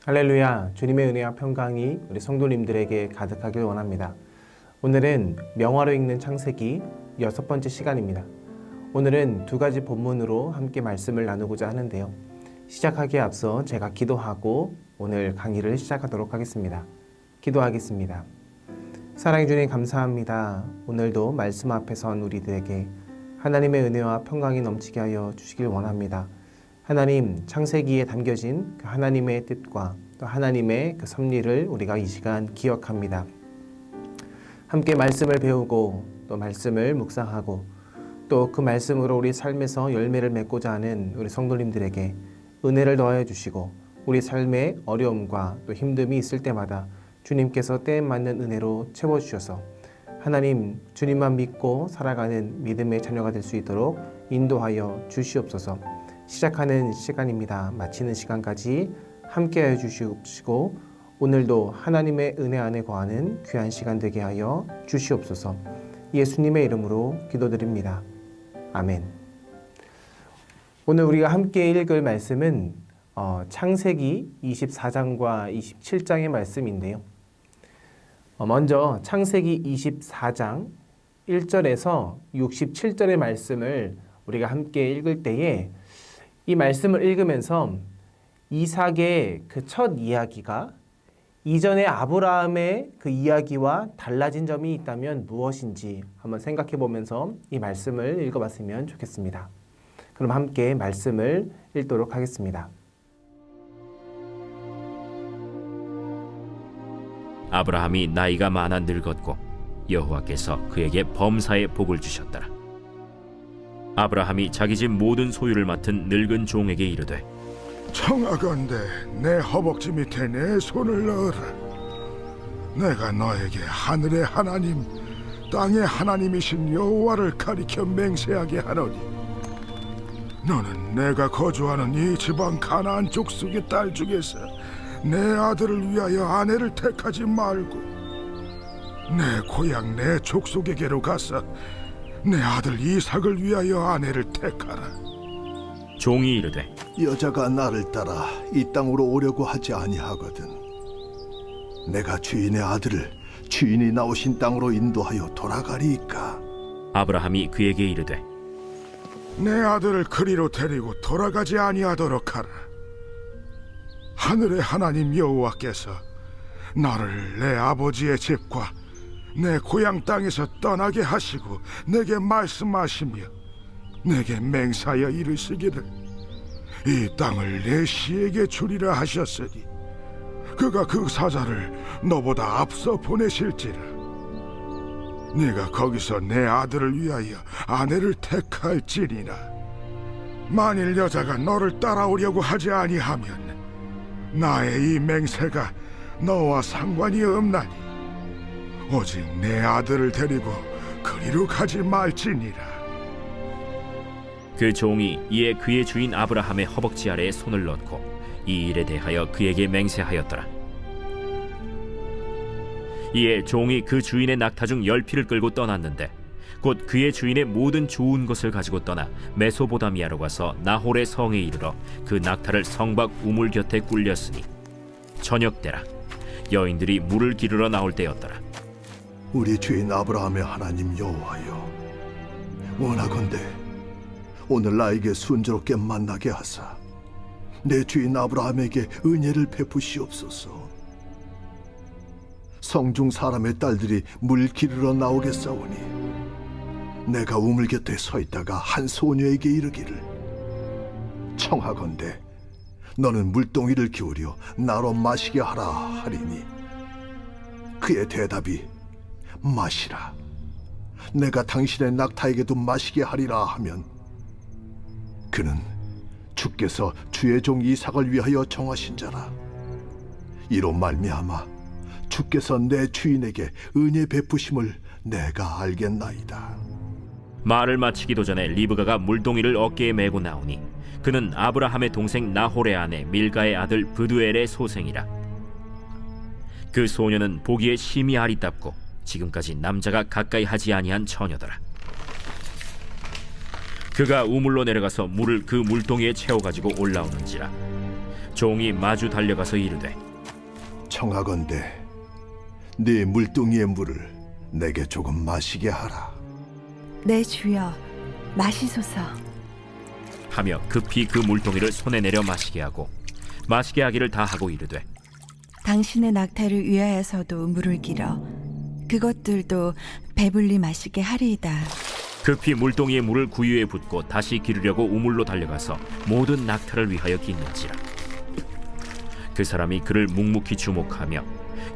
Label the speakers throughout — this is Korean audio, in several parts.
Speaker 1: 할렐루야, 주님의 은혜와 평강이 우리 성도님들에게 가득하길 원합니다. 오늘은 명화로 읽는 창세기 6번째 시간입니다. 오늘은 두 가지 본문으로 함께 말씀을 나누고자 하는데요. 시작하기에 앞서 제가 기도하고 오늘 강의를 시작하도록 하겠습니다. 기도하겠습니다. 사랑해 주님 감사합니다. 오늘도 말씀 앞에 선 우리들에게 하나님의 은혜와 평강이 넘치게 하여 주시길 원합니다. 하나님, 창세기에 담겨진 그 하나님의 뜻과 또 하나님의 그 섭리를 우리가 이 시간 기억합니다. 함께 말씀을 배우고 또 말씀을 묵상하고 또 그 말씀으로 우리 삶에서 열매를 맺고자 하는 우리 성도님들에게 은혜를 더하여 주시고 우리 삶의 어려움과 또 힘듦이 있을 때마다 주님께서 때에 맞는 은혜로 채워주셔서 하나님, 주님만 믿고 살아가는 믿음의 자녀가 될 수 있도록 인도하여 주시옵소서. 시작하는 시간입니다. 마치는 시간까지 함께하여 주시고 오늘도 하나님의 은혜 안에 거하는 귀한 시간 되게 하여 주시옵소서. 예수님의 이름으로 기도드립니다. 아멘. 오늘 우리가 함께 읽을 말씀은 창세기 24장과 27장의 말씀인데요. 먼저 창세기 24장 1절에서 67절의 말씀을 우리가 함께 읽을 때에 이 말씀을 읽으면서 이삭의 그 첫 이야기가 이전의 아브라함의 그 이야기와 달라진 점이 있다면 무엇인지 한번 생각해 보면서 이 말씀을 읽어봤으면 좋겠습니다. 그럼 함께 말씀을 읽도록 하겠습니다.
Speaker 2: 아브라함이 나이가 많아 늙었고 여호와께서 그에게 범사의 복을 주셨더라. 아브라함이 자기 집 모든 소유를 맡은 늙은 종에게 이르되
Speaker 3: 청하건대 내 허벅지 밑에 내 손을 넣어라. 내가 너에게 하늘의 하나님 땅의 하나님이신 여호와를 가리켜 맹세하게 하노니 너는 내가 거주하는 이 지방 가나안 족속의 딸 중에서 내 아들을 위하여 아내를 택하지 말고 내 고향 내 족속에게로 가서 내 아들 이삭을 위하여 아내를 택하라.
Speaker 2: 종이 이르되
Speaker 4: 여자가 나를 따라 이 땅으로 오려고 하지 아니하거든. 내가 주인의 아들을 주인이 나오신 땅으로 인도하여 돌아가리이까.
Speaker 2: 아브라함이 그에게 이르되
Speaker 3: 내 아들을 그리로 데리고 돌아가지 아니하도록 하라. 하늘의 하나님 여호와께서 너를 내 아버지의 집과 내 고향 땅에서 떠나게 하시고 내게 말씀하시며 내게 맹사하여 이르시기를 이 땅을 내 씨에게 주리라 하셨으니 그가 그 사자를 너보다 앞서 보내실지라. 네가 거기서 내 아들을 위하여 아내를 택할지니라. 만일 여자가 너를 따라오려고 하지 아니하면 나의 이 맹세가 너와 상관이 없나니 오직 내 아들을 데리고 그리로 가지 말지니라.
Speaker 2: 그 종이 이에 그의 주인 아브라함의 허벅지 아래에 손을 넣고 이 일에 대하여 그에게 맹세하였더라. 이에 종이 그 주인의 낙타 중 10匹를 끌고 떠났는데 곧 그의 주인의 모든 좋은 것을 가지고 떠나 메소보다미아로 가서 나홀의 성에 이르러 그 낙타를 성 밖 우물 곁에 꿀렸으니 저녁 때라. 여인들이 물을 기르러 나올 때였더라.
Speaker 4: 우리 주인 아브라함의 하나님 여호와여, 원하건대 오늘 나에게 순조롭게 만나게 하사 내 주인 아브라함에게 은혜를 베푸시옵소서. 성중 사람의 딸들이 물 기르러 나오겠사오니 내가 우물 곁에 서 있다가 한 소녀에게 이르기를 청하건대 너는 물동이를 기울여 나로 마시게 하라 하리니 그의 대답이 마시라. 내가 당신의 낙타에게도 마시게 하리라 하면 그는 주께서 주의 종 이삭을 위하여 정하신 자라. 이로 말미암아 주께서 내 주인에게 은혜 베푸심을 내가 알겠나이다.
Speaker 2: 말을 마치기도 전에 리브가가 물동이를 어깨에 메고 나오니 그는 아브라함의 동생 나홀의 아내 밀가의 아들 브두엘의 소생이라. 그 소녀는 보기에 심히 아리답고 지금까지 남자가 가까이 하지 아니한 처녀더라. 그가 우물로 내려가서 물을 그 물동이에 채워가지고 올라오는지라 종이 마주 달려가서 이르되
Speaker 4: 청하건대 네 물동이의 물을 내게 조금 마시게 하라.
Speaker 5: 내 주여, 마시소서.
Speaker 2: 하며 급히 그 물동이를 손에 내려 마시게 하고 마시게 하기를 다 하고 이르되
Speaker 5: 당신의 낙타를 위하여서도 물을 길어 그것들도 배불리 마시게 하리이다.
Speaker 2: 급히 물동이의 물을 구유에 붓고 다시 기르려고 우물로 달려가서 모든 낙타를 위하여 깃는지라. 그 사람이 그를 묵묵히 주목하며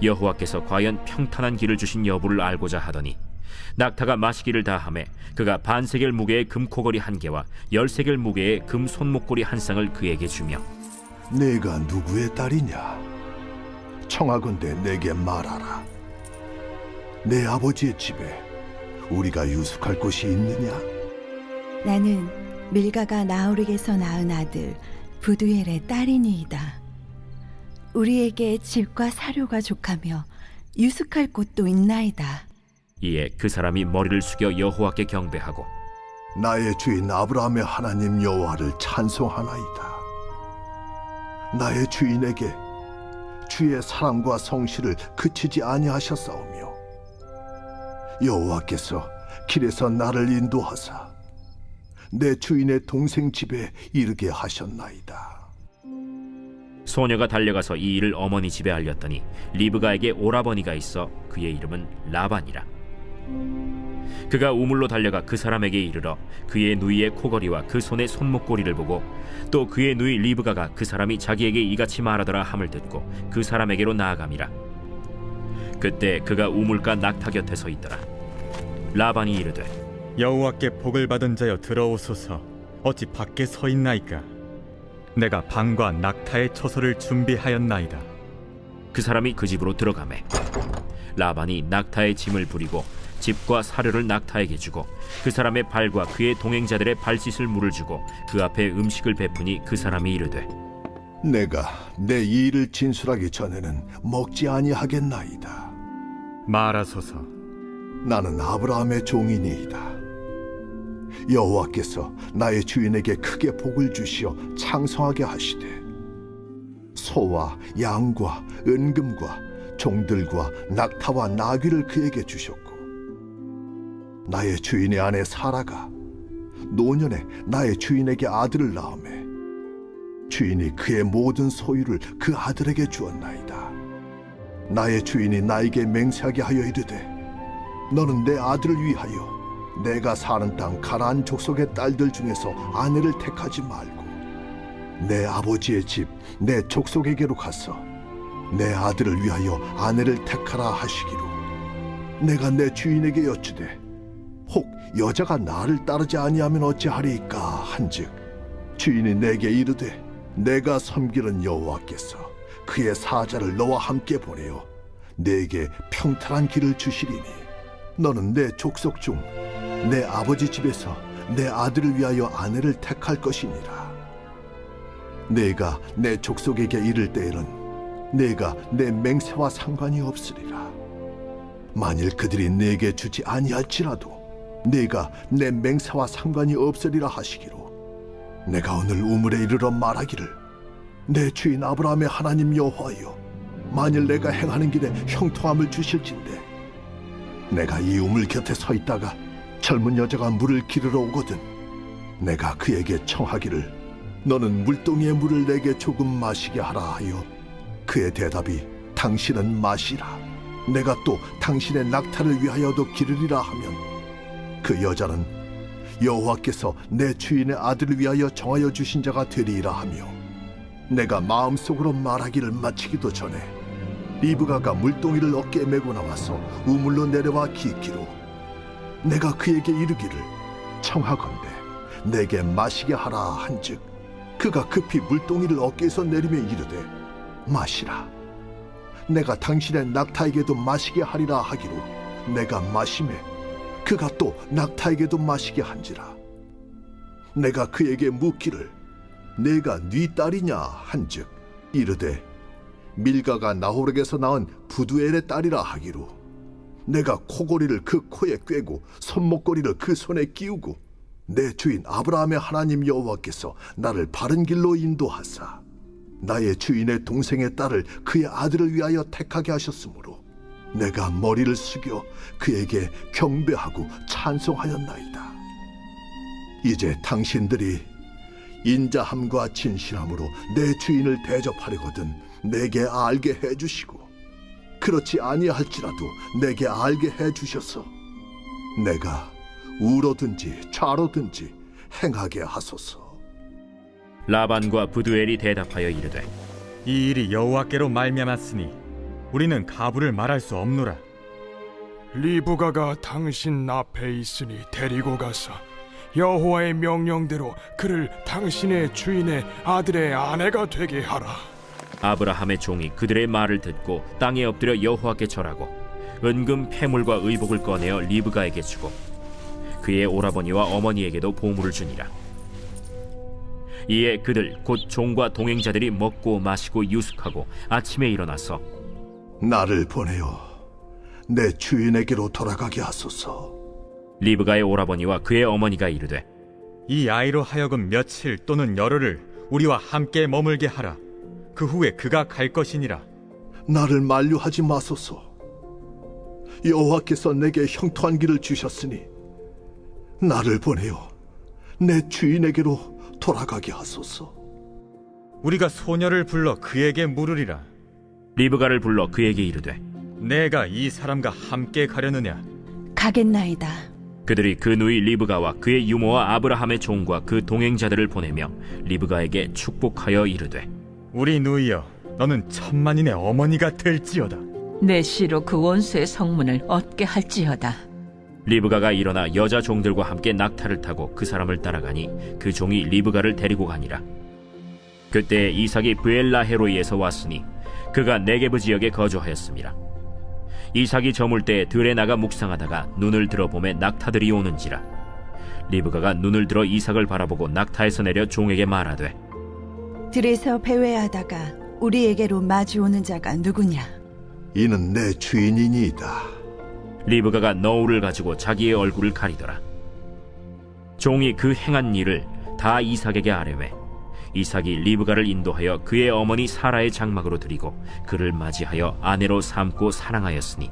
Speaker 2: 여호와께서 과연 평탄한 길을 주신 여부를 알고자 하더니 낙타가 마시기를 다하매 그가 반세겔 무게의 금코걸이 한 개와 10세겔 무게의 금 손목걸이 한 쌍을 그에게 주며
Speaker 4: 내가 누구의 딸이냐? 청하건대 내게 말하라. 내 아버지의 집에 우리가 유숙할 곳이 있느냐?
Speaker 5: 나는 밀가가 나홀에게서 낳은 아들 부두엘의 딸이니이다. 우리에게 집과 사료가 족하며 유숙할 곳도 있나이다.
Speaker 2: 이에 그 사람이 머리를 숙여 여호와께 경배하고
Speaker 4: 나의 주인 아브라함의 하나님 여호와를 찬송하나이다. 나의 주인에게 주의 사랑과 성실을 그치지 아니하셨사오며 여호와께서 길에서 나를 인도하사 내 주인의 동생 집에 이르게 하셨나이다.
Speaker 2: 소녀가 달려가서 이 일을 어머니 집에 알렸더니 리브가에게 오라버니가 있어 그의 이름은 라반이라. 그가 우물로 달려가 그 사람에게 이르러 그의 누이의 코걸이와 그 손의 손목고리를 보고 또 그의 누이 리브가가 그 사람이 자기에게 이같이 말하더라 함을 듣고 그 사람에게로 나아감이라. 그때 그가 우물가 낙타 곁에 서 있더라. 라반이 이르되
Speaker 6: 여호와께 복을 받은 자여 들어오소서. 어찌 밖에 서 있나이까? 내가 방과 낙타의 처소를 준비하였나이다.
Speaker 2: 그 사람이 그 집으로 들어가매 라반이 낙타의 짐을 부리고 집과 사료를 낙타에게 주고 그 사람의 발과 그의 동행자들의 발 씻을 물을 주고 그 앞에 음식을 베푸니 그 사람이 이르되
Speaker 4: 내가 내 이 일을 진술하기 전에는 먹지 아니하겠나이다.
Speaker 6: 말하소서.
Speaker 4: 나는 아브라함의 종이니이다. 여호와께서 나의 주인에게 크게 복을 주시어 창성하게 하시되 소와 양과 은금과 종들과 낙타와 나귀를 그에게 주셨고 나의 주인의 아내 사라가 노년에 나의 주인에게 아들을 낳으매 주인이 그의 모든 소유를 그 아들에게 주었나이다. 나의 주인이 나에게 맹세하게 하여 이르되 너는 내 아들을 위하여 내가 사는 땅 가나안 족속의 딸들 중에서 아내를 택하지 말고 내 아버지의 집 내 족속에게로 가서 내 아들을 위하여 아내를 택하라 하시기로 내가 내 주인에게 여쭈되 혹 여자가 나를 따르지 아니하면 어찌하리이까 한즉 주인이 내게 이르되 내가 섬기는 여호와께서 그의 사자를 너와 함께 보내어 내게 평탄한 길을 주시리니 너는 내 족속 중 내 아버지 집에서 내 아들을 위하여 아내를 택할 것이니라. 내가 내 족속에게 이를 때에는 내가 내 맹세와 상관이 없으리라. 만일 그들이 내게 주지 아니할지라도 내가 내 맹세와 상관이 없으리라 하시기로 내가 오늘 우물에 이르러 말하기를 내 주인 아브라함의 하나님 여호와여 만일 내가 행하는 길에 형통함을 주실진대 내가 이 우물 곁에 서 있다가 젊은 여자가 물을 기르러 오거든 내가 그에게 청하기를 너는 물동이의 물을 내게 조금 마시게 하라 하여 그의 대답이 당신은 마시라 내가 또 당신의 낙타를 위하여도 기르리라 하면 그 여자는 여호와께서 내 주인의 아들을 위하여 정하여 주신 자가 되리이라 하며 내가 마음속으로 말하기를 마치기도 전에 리브가가 물동이를 어깨에 메고 나와서 우물로 내려와 기기로 내가 그에게 이르기를 청하건대 내게 마시게 하라 한즉 그가 급히 물동이를 어깨에서 내리며 이르되 마시라 내가 당신의 낙타에게도 마시게 하리라 하기로 내가 마시매 그가 또 낙타에게도 마시게 한지라 내가 그에게 묻기를 내가 네 딸이냐 한즉 이르되 밀가가 나홀에게서 낳은 부두엘의 딸이라 하기로 내가 코고리를 그 코에 꿰고 손목고리를 그 손에 끼우고 내 주인 아브라함의 하나님 여호와께서 나를 바른 길로 인도하사 나의 주인의 동생의 딸을 그의 아들을 위하여 택하게 하셨으므로 내가 머리를 숙여 그에게 경배하고 찬송하였나이다. 이제 당신들이 인자함과 진실함으로 내 주인을 대접하려거든 내게 알게 해주시고, 그렇지 아니할지라도 내게 알게 해주셔서 내가 우로든지 좌로든지 행하게 하소서.
Speaker 2: 라반과 부두엘이 대답하여 이르되
Speaker 6: 이 일이 여호와께로 말미암았으니 우리는 가부를 말할 수 없노라.
Speaker 7: 리브가가 당신 앞에 있으니 데리고 가서 여호와의 명령대로 그를 당신의 주인의 아들의 아내가 되게 하라.
Speaker 2: 아브라함의 종이 그들의 말을 듣고 땅에 엎드려 여호와께 절하고 은금 패물과 의복을 꺼내어 리브가에게 주고 그의 오라버니와 어머니에게도 보물을 주니라. 이에 그들 곧 종과 동행자들이 먹고 마시고 유숙하고 아침에 일어나서
Speaker 4: 나를 보내어 내 주인에게로 돌아가게 하소서.
Speaker 2: 리브가의 오라버니와 그의 어머니가 이르되
Speaker 6: 이 아이로 하여금 며칠 또는 열흘을 우리와 함께 머물게 하라. 그 후에 그가 갈 것이니라.
Speaker 4: 나를 만류하지 마소서. 여호와께서 내게 형통한 길을 주셨으니 나를 보내어 내 주인에게로 돌아가게 하소서.
Speaker 6: 우리가 소녀를 불러 그에게 물으리라.
Speaker 2: 리브가를 불러 그에게 이르되
Speaker 6: 내가 이 사람과 함께 가려느냐?
Speaker 5: 가겠나이다.
Speaker 2: 그들이 그 누이 리브가와 그의 유모와 아브라함의 종과 그 동행자들을 보내며 리브가에게 축복하여 이르되
Speaker 6: 우리 누이여, 너는 천만인의 어머니가 될지어다.
Speaker 8: 내 씨로 그 원수의 성문을 얻게 할지어다.
Speaker 2: 리브가가 일어나 여자 종들과 함께 낙타를 타고 그 사람을 따라가니 그 종이 리브가를 데리고 가니라. 그때 이삭이 브엘라헤로이에서 왔으니 그가 네게브 지역에 거주하였습니다. 이삭이 저물 때 들에 나가 묵상하다가 눈을 들어보매 낙타들이 오는지라. 리브가가 눈을 들어 이삭을 바라보고 낙타에서 내려 종에게 말하되
Speaker 5: 들에서 배회하다가 우리에게로 마주오는 자가 누구냐?
Speaker 4: 이는 내 주인이니이다.
Speaker 2: 리브가가 너울을 가지고 자기의 얼굴을 가리더라. 종이 그 행한 일을 다 이삭에게 아뢰매 이삭이 리브가를 인도하여 그의 어머니 사라의 장막으로 들이고 그를 맞이하여 아내로 삼고 사랑하였으니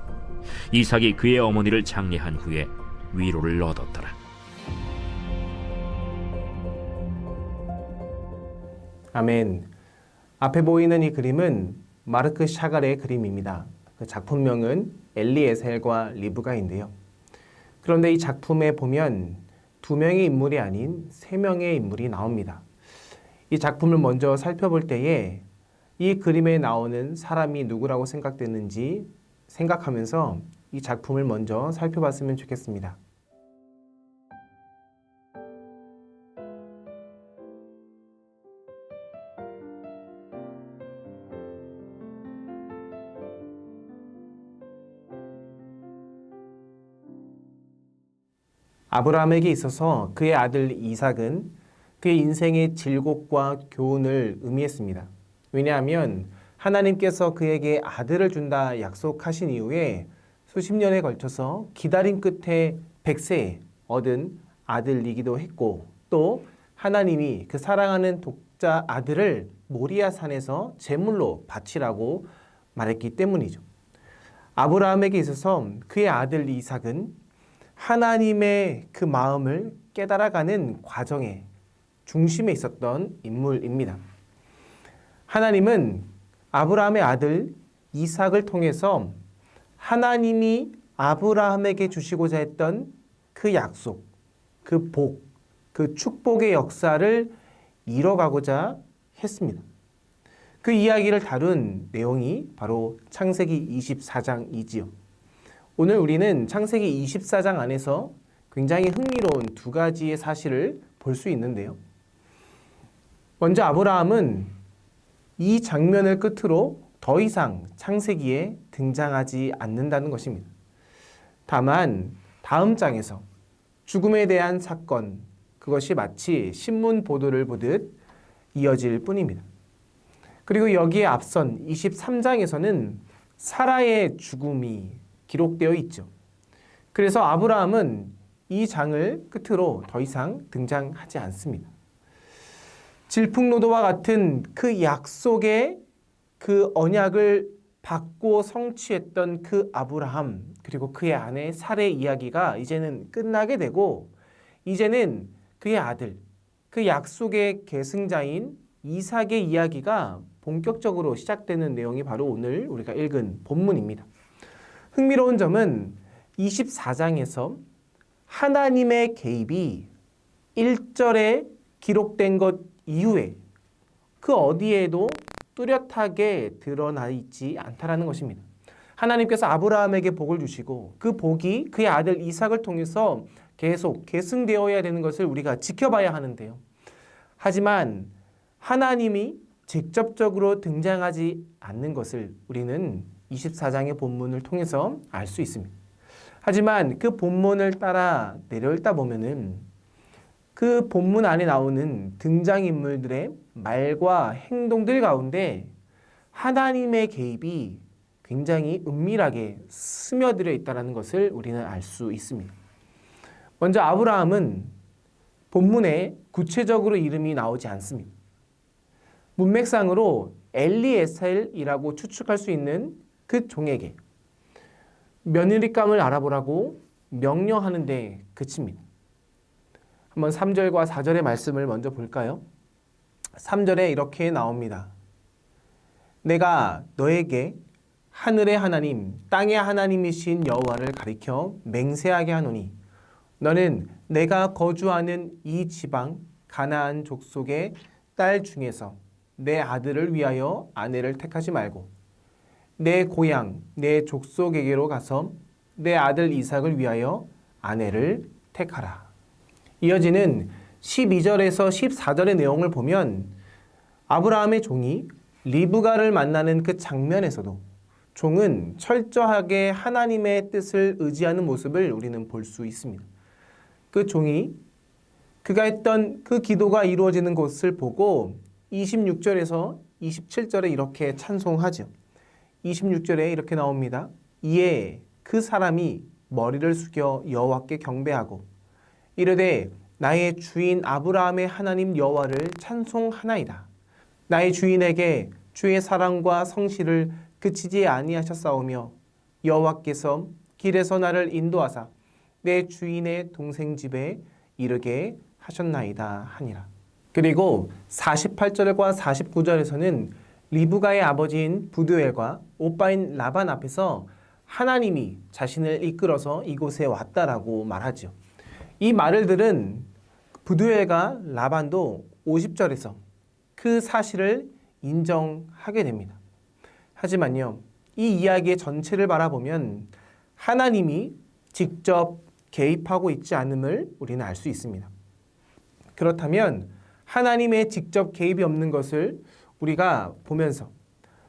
Speaker 2: 이삭이 그의 어머니를 장례한 후에 위로를 얻었더라.
Speaker 1: 아멘. 앞에 보이는 이 그림은 마르크 샤갈의 그림입니다. 그 작품명은 엘리에셀과 리브가인데요. 그런데 이 작품에 보면 두 명의 인물이 아닌 세 명의 인물이 나옵니다. 이 작품을 먼저 살펴볼 때에 이 그림에 나오는 사람이 누구라고 생각되는지 생각하면서 이 작품을 먼저 살펴봤으면 좋겠습니다. 아브라함에게 있어서 그의 아들 이삭은 그의 인생의 질곡과 교훈을 의미했습니다. 왜냐하면 하나님께서 그에게 아들을 준다 약속하신 이후에 수십 년에 걸쳐서 기다림 끝에 100세에 얻은 아들이기도 했고 또 하나님이 그 사랑하는 독자 아들을 모리아 산에서 제물로 바치라고 말했기 때문이죠. 아브라함에게 있어서 그의 아들 이삭은 하나님의 그 마음을 깨달아가는 과정에 중심에 있었던 인물입니다. 하나님은 아브라함의 아들 이삭을 통해서 하나님이 아브라함에게 주시고자 했던 그 약속, 그 복, 그 축복의 역사를 이뤄가고자 했습니다. 그 이야기를 다룬 내용이 바로 창세기 24장이지요. 오늘 우리는 창세기 24장 안에서 굉장히 흥미로운 두 가지의 사실을 볼 수 있는데요. 먼저 아브라함은 이 장면을 끝으로 더 이상 창세기에 등장하지 않는다는 것입니다. 다만 다음 장에서 죽음에 대한 사건, 그것이 마치 신문 보도를 보듯 이어질 뿐입니다. 그리고 여기에 앞선 23장에서는 사라의 죽음이 기록되어 있죠. 그래서 아브라함은 이 장을 끝으로 더 이상 등장하지 않습니다. 질풍노도와 같은 그 약속의 그 언약을 받고 성취했던 그 아브라함 그리고 그의 아내 사레의 이야기가 이제는 끝나게 되고 이제는 그의 아들, 그 약속의 계승자인 이삭의 이야기가 본격적으로 시작되는 내용이 바로 오늘 우리가 읽은 본문입니다. 흥미로운 점은 24장에서 하나님의 개입이 1절에 기록된 것 이후에 그 어디에도 뚜렷하게 드러나 있지 않다라는 것입니다. 하나님께서 아브라함에게 복을 주시고 그 복이 그의 아들 이삭을 통해서 계속 계승되어야 되는 것을 우리가 지켜봐야 하는데요. 하지만 하나님이 직접적으로 등장하지 않는 것을 우리는 24장의 본문을 통해서 알 수 있습니다. 하지만 그 본문을 따라 내려읽다 보면은 그 본문 안에 나오는 등장인물들의 말과 행동들 가운데 하나님의 개입이 굉장히 은밀하게 스며들어 있다는 것을 우리는 알 수 있습니다. 먼저 아브라함은 본문에 구체적으로 이름이 나오지 않습니다. 문맥상으로 엘리에셀이라고 추측할 수 있는 그 종에게 며느리감을 알아보라고 명령하는 데 그칩니다. 한번 3절과 4절의 말씀을 먼저 볼까요? 3절에 이렇게 나옵니다. 내가 너에게 하늘의 하나님, 땅의 하나님이신 여호와를 가리켜 맹세하게 하노니 너는 내가 거주하는 이 지방 가나안 족속의 딸 중에서 내 아들을 위하여 아내를 택하지 말고 내 고향, 내 족속에게로 가서 내 아들 이삭을 위하여 아내를 택하라. 이어지는 12절에서 14절의 내용을 보면 아브라함의 종이 리브가를 만나는 그 장면에서도 종은 철저하게 하나님의 뜻을 의지하는 모습을 우리는 볼 수 있습니다. 그 종이 그가 했던 그 기도가 이루어지는 것을 보고 26절에서 27절에 이렇게 찬송하죠. 26절에 이렇게 나옵니다. 이에 그 사람이 머리를 숙여 여호와께 경배하고 이르되 나의 주인 아브라함의 하나님 여호와를 찬송하나이다. 나의 주인에게 주의 사랑과 성실을 그치지 아니하셨사오며 여호와께서 길에서 나를 인도하사 내 주인의 동생 집에 이르게 하셨나이다 하니라. 그리고 48절과 49절에서는 리브가의 아버지인 부두엘과 오빠인 라반 앞에서 하나님이 자신을 이끌어서 이곳에 왔다라고 말하죠. 이 말을 들은 부두엘과 라반도 50절에서 그 사실을 인정하게 됩니다. 하지만요, 이 이야기의 전체를 바라보면 하나님이 직접 개입하고 있지 않음을 우리는 알 수 있습니다. 그렇다면 하나님의 직접 개입이 없는 것을 우리가 보면서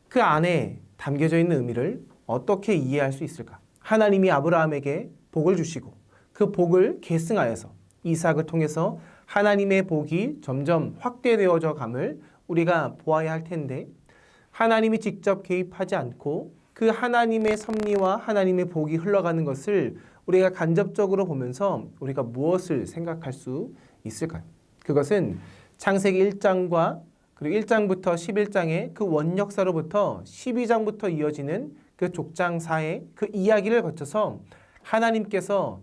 Speaker 1: 그 안에 담겨져 있는 의미를 어떻게 이해할 수 있을까? 하나님이 아브라함에게 복을 주시고 그 복을 계승하여서 이삭을 통해서 하나님의 복이 점점 확대되어져 감을 우리가 보아야 할 텐데 하나님이 직접 개입하지 않고 그 하나님의 섭리와 하나님의 복이 흘러가는 것을 우리가 간접적으로 보면서 우리가 무엇을 생각할 수 있을까요? 그것은 창세기 1장과 그리고 1장부터 11장의 그 원역사로부터 12장부터 이어지는 그 족장사의 그 이야기를 거쳐서 하나님께서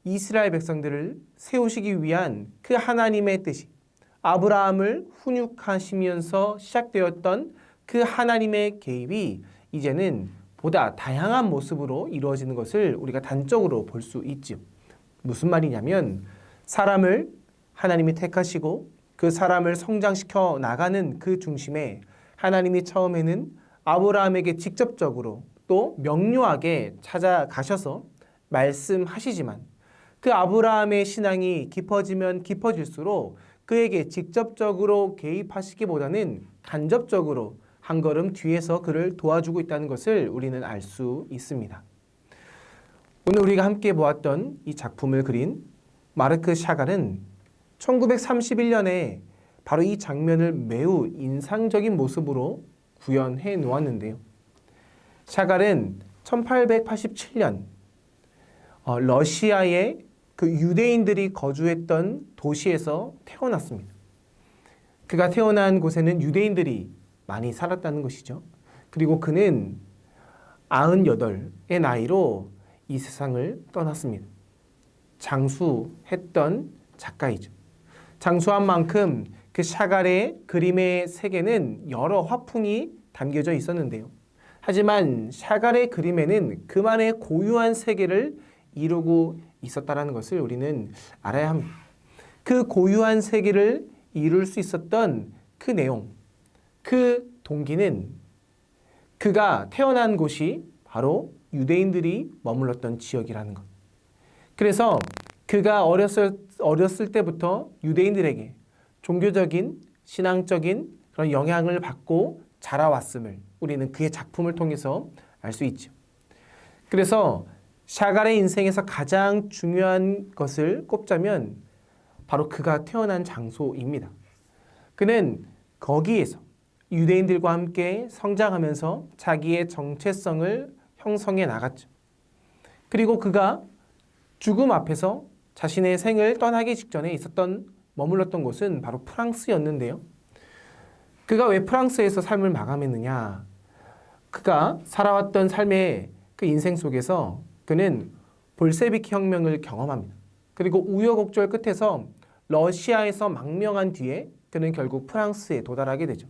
Speaker 1: 이스라엘 백성들을 세우시기 위한 그 하나님의 뜻이 아브라함을 훈육하시면서 시작되었던 그 하나님의 개입이 이제는 보다 다양한 모습으로 이루어지는 것을 우리가 단적으로 볼 수 있죠. 무슨 말이냐면 사람을 하나님이 택하시고 그 사람을 성장시켜 나가는 그 중심에 하나님이 처음에는 아브라함에게 직접적으로 또 명료하게 찾아가셔서 말씀하시지만 그 아브라함의 신앙이 깊어지면 깊어질수록 그에게 직접적으로 개입하시기보다는 간접적으로 한 걸음 뒤에서 그를 도와주고 있다는 것을 우리는 알 수 있습니다. 오늘 우리가 함께 보았던 이 작품을 그린 마르크 샤갈은 1931년에 바로 이 장면을 매우 인상적인 모습으로 구현해 놓았는데요. 샤갈은 1887년 러시아의 그 유대인들이 거주했던 도시에서 태어났습니다. 그가 태어난 곳에는 유대인들이 많이 살았다는 것이죠. 그리고 그는 98의 나이로 이 세상을 떠났습니다. 장수했던 작가이죠. 장수한 만큼 그 샤갈의 그림의 세계는 여러 화풍이 담겨져 있었는데요. 하지만 샤갈의 그림에는 그만의 고유한 세계를 이루고 있었다는 것을 우리는 알아야 합니다. 그 고유한 세계를 이룰 수 있었던 그 내용, 그 동기는 그가 태어난 곳이 바로 유대인들이 머물렀던 지역이라는 것. 그래서 그가 어렸을 때부터 유대인들에게 종교적인, 신앙적인 그런 영향을 받고 자라왔음을 우리는 그의 작품을 통해서 알 수 있죠. 그래서 샤갈의 인생에서 가장 중요한 것을 꼽자면 바로 그가 태어난 장소입니다. 그는 거기에서 유대인들과 함께 성장하면서 자기의 정체성을 형성해 나갔죠. 그리고 그가 죽음 앞에서 자신의 생을 떠나기 직전에 머물렀던 곳은 바로 프랑스였는데요. 그가 왜 프랑스에서 삶을 마감했느냐? 그가 살아왔던 삶의 그 인생 속에서 그는 볼셰비키 혁명을 경험합니다. 그리고 우여곡절 끝에서 러시아에서 망명한 뒤에 그는 결국 프랑스에 도달하게 되죠.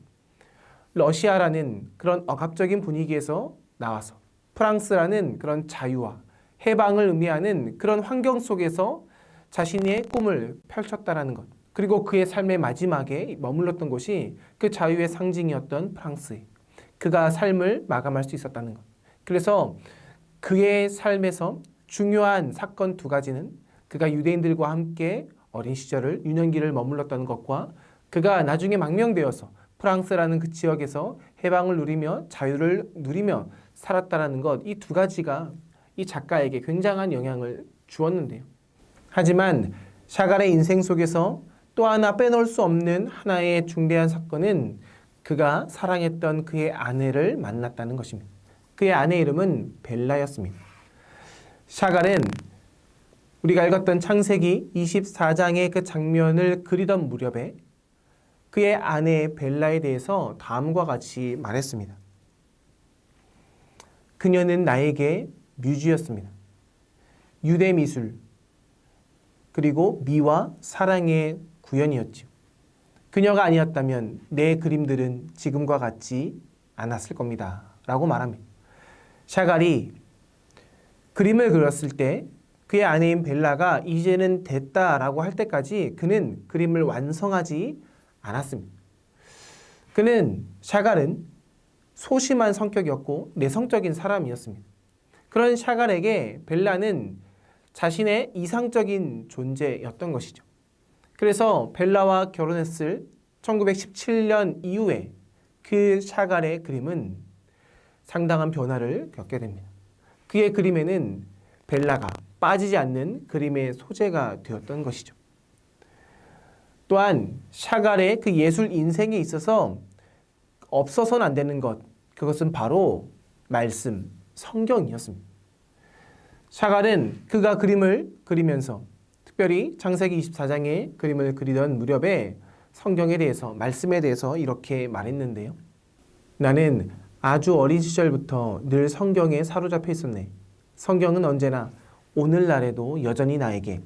Speaker 1: 러시아라는 그런 억압적인 분위기에서 나와서 프랑스라는 그런 자유와 해방을 의미하는 그런 환경 속에서 자신의 꿈을 펼쳤다라는 것. 그리고 그의 삶의 마지막에 머물렀던 곳이 그 자유의 상징이었던 프랑스에 그가 삶을 마감할 수 있었다는 것. 그래서 그의 삶에서 중요한 사건 두 가지는 그가 유대인들과 함께 어린 시절을 유년기를 머물렀다는 것과 그가 나중에 망명되어서 프랑스라는 그 지역에서 해방을 누리며 자유를 누리며 살았다라는 것, 이 두 가지가 이 작가에게 굉장한 영향을 주었는데요. 하지만 샤갈의 인생 속에서 또 하나 빼놓을 수 없는 하나의 중대한 사건은 그가 사랑했던 그의 아내를 만났다는 것입니다. 그의 아내 이름은 벨라였습니다. 샤갈은 우리가 읽었던 창세기 24장의 그 장면을 그리던 무렵에 그의 아내 벨라에 대해서 다음과 같이 말했습니다. 그녀는 나에게 뮤즈였습니다. 유대 미술 그리고 미와 사랑의 구현이었지요. 그녀가 아니었다면 내 그림들은 지금과 같지 않았을 겁니다. 라고 말합니다. 샤갈이 그림을 그렸을 때 그의 아내인 벨라가 이제는 됐다라고 할 때까지 그는 그림을 완성하지 않았습니다. 샤갈은 소심한 성격이었고 내성적인 사람이었습니다. 그런 샤갈에게 벨라는 자신의 이상적인 존재였던 것이죠. 그래서 벨라와 결혼했을 1917년 이후에 그 샤갈의 그림은 상당한 변화를 겪게 됩니다. 그의 그림에는 벨라가 빠지지 않는 그림의 소재가 되었던 것이죠. 또한 샤갈의 그 예술 인생에 있어서 없어서는 안 되는 것, 그것은 바로 말씀, 성경이었습니다. 샤갈은 그가 그림을 그리면서 특별히 창세기 24장의 그림을 그리던 무렵에 성경에 대해서, 말씀에 대해서 이렇게 말했는데요. 나는 아주 어린 시절부터 늘 성경에 사로잡혀 있었네. 성경은 언제나 오늘날에도 여전히 나에게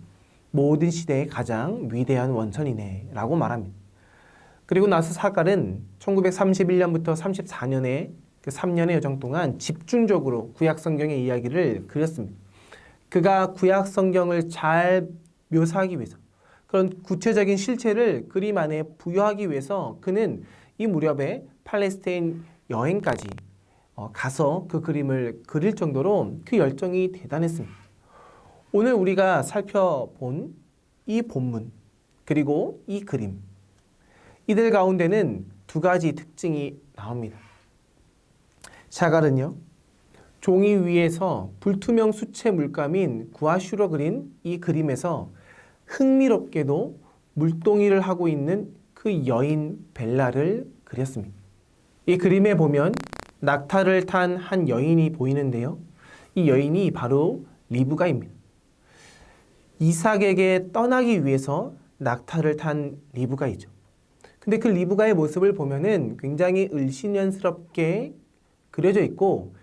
Speaker 1: 모든 시대의 가장 위대한 원천이네 라고 말합니다. 그리고 나서 샤갈은 1931년부터 34년의 그 3년의 여정 동안 집중적으로 구약성경의 이야기를 그렸습니다. 그가 구약성경을 잘 묘사하기 위해서, 그런 구체적인 실체를 그림 안에 부여하기 위해서 그는 이 무렵에 팔레스타인 여행까지 가서 그 그림을 그릴 정도로 그 열정이 대단했습니다. 오늘 우리가 살펴본 이 본문 그리고 이 그림, 이들 가운데는 두 가지 특징이 나옵니다. 샤갈은요, 종이 위에서 불투명 수채 물감인 구아슈로 그린 이 그림에서 흥미롭게도 물동이를 하고 있는 그 여인 벨라를 그렸습니다. 이 그림에 보면 낙타를 탄 한 여인이 보이는데요. 이 여인이 바로 리브가입니다. 이삭에게 떠나기 위해서 낙타를 탄 리브가이죠. 근데 그 리브가의 모습을 보면은 굉장히 을씨년스럽게 그려져 있고,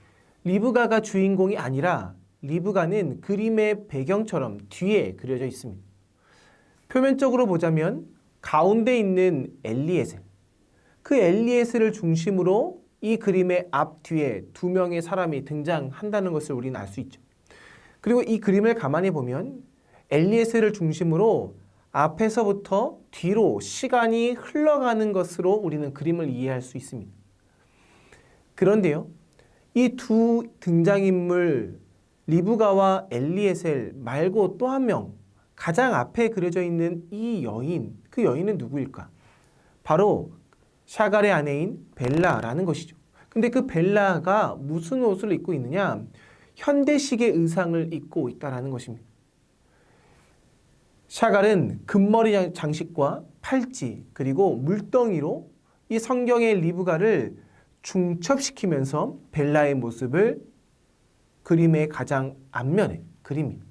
Speaker 1: 리브가가 주인공이 아니라 리브가는 그림의 배경처럼 뒤에 그려져 있습니다. 표면적으로 보자면 가운데 있는 엘리에셀, 그 엘리에셀을 중심으로 이 그림의 앞뒤에 두 명의 사람이 등장한다는 것을 우리는 알 수 있죠. 그리고 이 그림을 가만히 보면 엘리에셀을 중심으로 앞에서부터 뒤로 시간이 흘러가는 것으로 우리는 그림을 이해할 수 있습니다. 그런데요, 이 두 등장인물 리브가와 엘리에셀 말고 또 한 명, 가장 앞에 그려져 있는 이 여인, 그 여인은 누구일까? 바로 샤갈의 아내인 벨라라는 것이죠. 근데 그 벨라가 무슨 옷을 입고 있느냐? 현대식의 의상을 입고 있다는 것입니다. 샤갈은 금머리 장식과 팔찌 그리고 물덩이로 이 성경의 리브가를 중첩시키면서 벨라의 모습을 그림의 가장 앞면에 그립니다.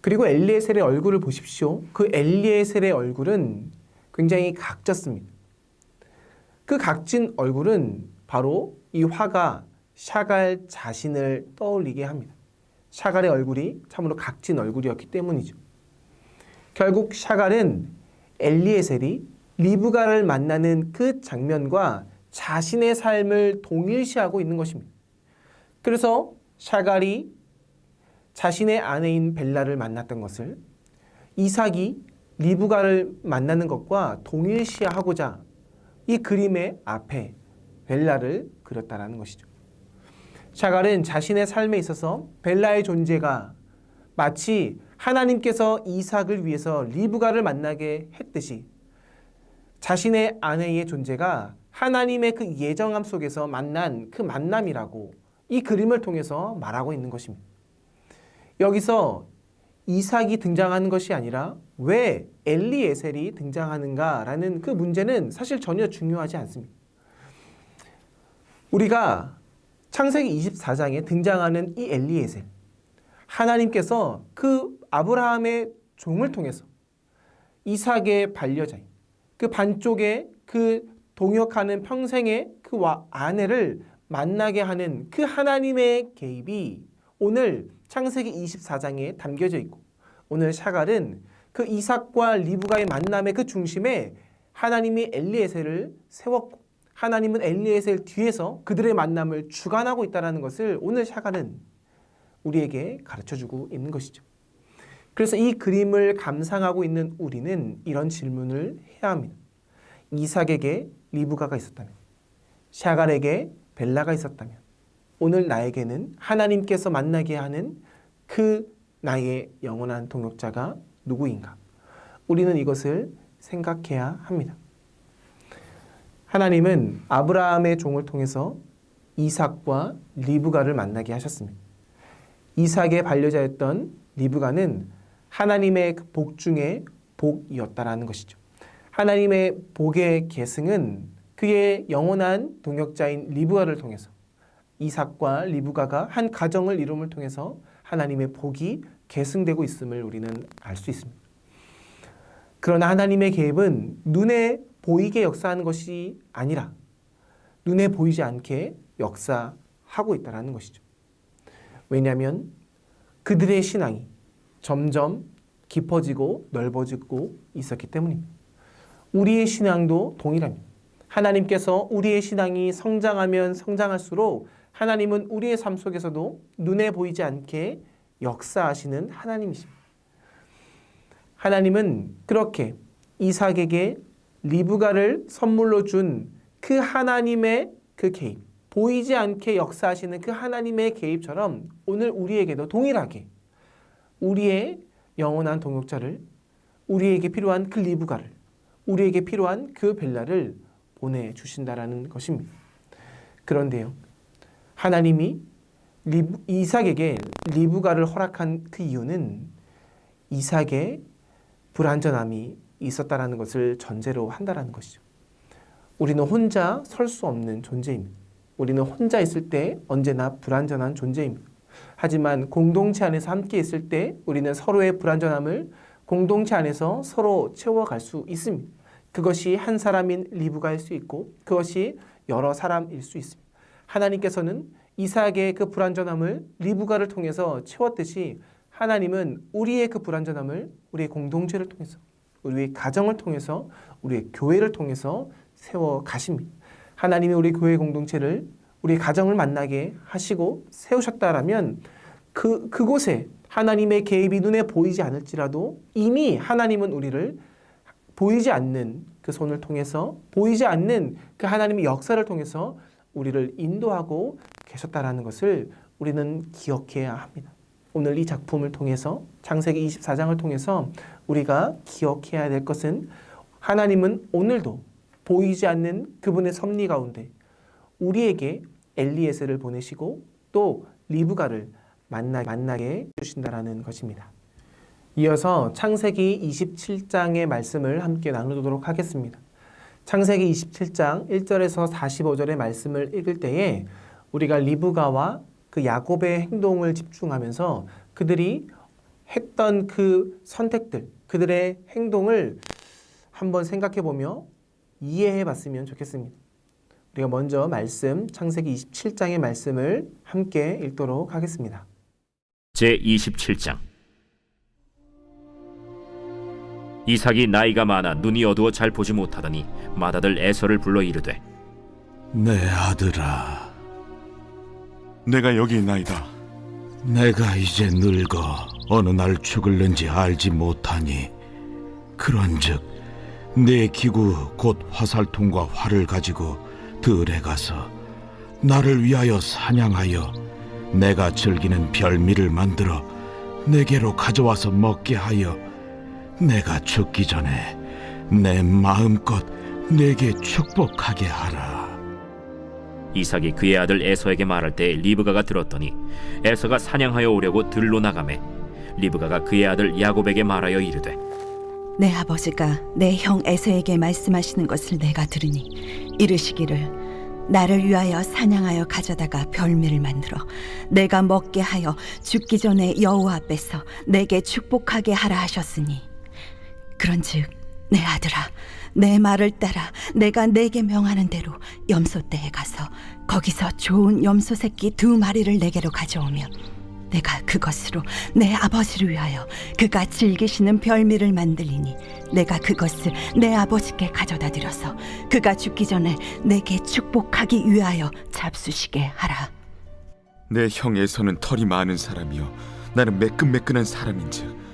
Speaker 1: 그리고 엘리에셀의 얼굴을 보십시오. 그 엘리에셀의 얼굴은 굉장히 각졌습니다. 그 각진 얼굴은 바로 이 화가 샤갈 자신을 떠올리게 합니다. 샤갈의 얼굴이 참으로 각진 얼굴이었기 때문이죠. 결국 샤갈은 엘리에셀이 리브가를 만나는 그 장면과 자신의 삶을 동일시하고 있는 것입니다. 그래서 샤갈이 자신의 아내인 벨라를 만났던 것을 이삭이 리브가를 만나는 것과 동일시하고자 이 그림의 앞에 벨라를 그렸다는 것이죠. 샤갈은 자신의 삶에 있어서 벨라의 존재가 마치 하나님께서 이삭을 위해서 리브가를 만나게 했듯이 자신의 아내의 존재가 하나님의 그 예정함 속에서 만난 그 만남이라고 이 그림을 통해서 말하고 있는 것입니다. 여기서 이삭이 등장하는 것이 아니라 왜 엘리에셀이 등장하는가라는 그 문제는 사실 전혀 중요하지 않습니다. 우리가 창세기 24장에 등장하는 이 엘리에셀, 하나님께서 그 아브라함의 종을 통해서 이삭의 반려자인 그 반쪽에 그 동역하는 평생의 그 아내를 만나게 하는 그 하나님의 개입이 오늘 창세기 24장에 담겨져 있고, 오늘 샤갈은 그 이삭과 리브가의 만남의 그 중심에 하나님이 엘리에셀을 세웠고 하나님은 엘리에셀 뒤에서 그들의 만남을 주관하고 있다는 것을 오늘 샤갈은 우리에게 가르쳐주고 있는 것이죠. 그래서 이 그림을 감상하고 있는 우리는 이런 질문을 해야 합니다. 이삭에게 리브가가 있었다면, 샤갈에게 벨라가 있었다면, 오늘 나에게는 하나님께서 만나게 하는 그 나의 영원한 동역자가 누구인가? 우리는 이것을 생각해야 합니다. 하나님은 아브라함의 종을 통해서 이삭과 리브가를 만나게 하셨습니다. 이삭의 반려자였던 리브가는 하나님의 복 중에 복이었다라는 것이죠. 하나님의 복의 계승은 그의 영원한 동역자인 리브가를 통해서 이삭과 리브가가 한 가정을 이룸을 통해서 하나님의 복이 계승되고 있음을 우리는 알 수 있습니다. 그러나 하나님의 계획은 눈에 보이게 역사하는 것이 아니라 눈에 보이지 않게 역사하고 있다는 것이죠. 왜냐하면 그들의 신앙이 점점 깊어지고 넓어지고 있었기 때문입니다. 우리의 신앙도 동일합니다. 하나님께서 우리의 신앙이 성장하면 성장할수록 하나님은 우리의 삶 속에서도 눈에 보이지 않게 역사하시는 하나님이십니다. 하나님은 그렇게 이삭에게 리브가를 선물로 준 그 하나님의 그 개입, 보이지 않게 역사하시는 그 하나님의 개입처럼 오늘 우리에게도 동일하게 우리의 영원한 동역자를, 우리에게 필요한 그 리브가를, 우리에게 필요한 그 벨라를 보내주신다라는 것입니다. 그런데요, 하나님이 이삭에게 리브가를 허락한 그 이유는 이삭의 불완전함이 있었다라는 것을 전제로 한다라는 것이죠. 우리는 혼자 설 수 없는 존재입니다. 우리는 혼자 있을 때 언제나 불완전한 존재입니다. 하지만 공동체 안에서 함께 있을 때 우리는 서로의 불완전함을 공동체 안에서 서로 채워갈 수 있습니다. 그것이 한 사람인 리브가일 수 있고 그것이 여러 사람일 수 있습니다. 하나님께서는 이삭의 그 불완전함을 리브가를 통해서 채웠듯이 하나님은 우리의 그 불완전함을 우리의 공동체를 통해서 우리의 가정을 통해서 우리의 교회를 통해서 세워 가십니다. 하나님이 우리 교회 공동체를 우리 가정을 만나게 하시고 세우셨다라면 그곳에 하나님의 개입이 눈에 보이지 않을지라도 이미 하나님은 우리를 보이지 않는 그 손을 통해서 보이지 않는 그 하나님의 역사를 통해서 우리를 인도하고 계셨다라는 것을 우리는 기억해야 합니다. 오늘 이 작품을 통해서 창세기 24장을 통해서 우리가 기억해야 될 것은 하나님은 오늘도 보이지 않는 그분의 섭리 가운데 우리에게 엘리에셀을 보내시고 또 리브가를 만나게 해주신다라는 것입니다. 이어서 창세기 27장의 말씀을 함께 나누도록 하겠습니다. 창세기 27장 1절에서 45절의 말씀을 읽을 때에 우리가 리브가와 그 야곱의 행동을 집중하면서 그들이 했던 그 선택들, 그들의 행동을 한번 생각해 보며 이해해 봤으면 좋겠습니다. 우리가 먼저 말씀, 창세기 27장의 말씀을 함께 읽도록 하겠습니다.
Speaker 2: 제27장. 이삭이 나이가 많아 눈이 어두워 잘 보지 못하더니 맏아들 에서를 불러 이르되
Speaker 9: 내 아들아,
Speaker 7: 내가 여기 있나이다.
Speaker 9: 내가 이제 늙어 어느 날 죽을는지 알지 못하니 그런즉 내 기구 곧 화살통과 활을 가지고 들에 가서 나를 위하여 사냥하여 내가 즐기는 별미를 만들어 내게로 가져와서 먹게 하여 내가 죽기 전에 내 마음껏 내게 축복하게 하라.
Speaker 2: 이삭이 그의 아들 에서에게 말할 때 리브가가 들었더니 에서가 사냥하여 오려고 들로 나가매 리브가가 그의 아들 야곱에게 말하여 이르되
Speaker 5: 내 아버지가 내 형 에서에게 말씀하시는 것을 내가 들으니 이르시기를 나를 위하여 사냥하여 가져다가 별미를 만들어 내가 먹게 하여 죽기 전에 여호와 앞에서 내게 축복하게 하라 하셨으니 그런즉 내 아들아, 내 말을 따라 내가 내게 명하는 대로 염소떼에 가서 거기서 좋은 염소 새끼 2마리를 내게로 가져오면 내가 그것으로 내 아버지를 위하여 그가 즐기시는 별미를 만들리니 내가 그것을 내 아버지께 가져다 드려서 그가 죽기 전에 내게 축복하기 위하여 잡수시게 하라.
Speaker 7: 내 형 에서는 털이 많은 사람이요 나는 매끈매끈한 사람인즉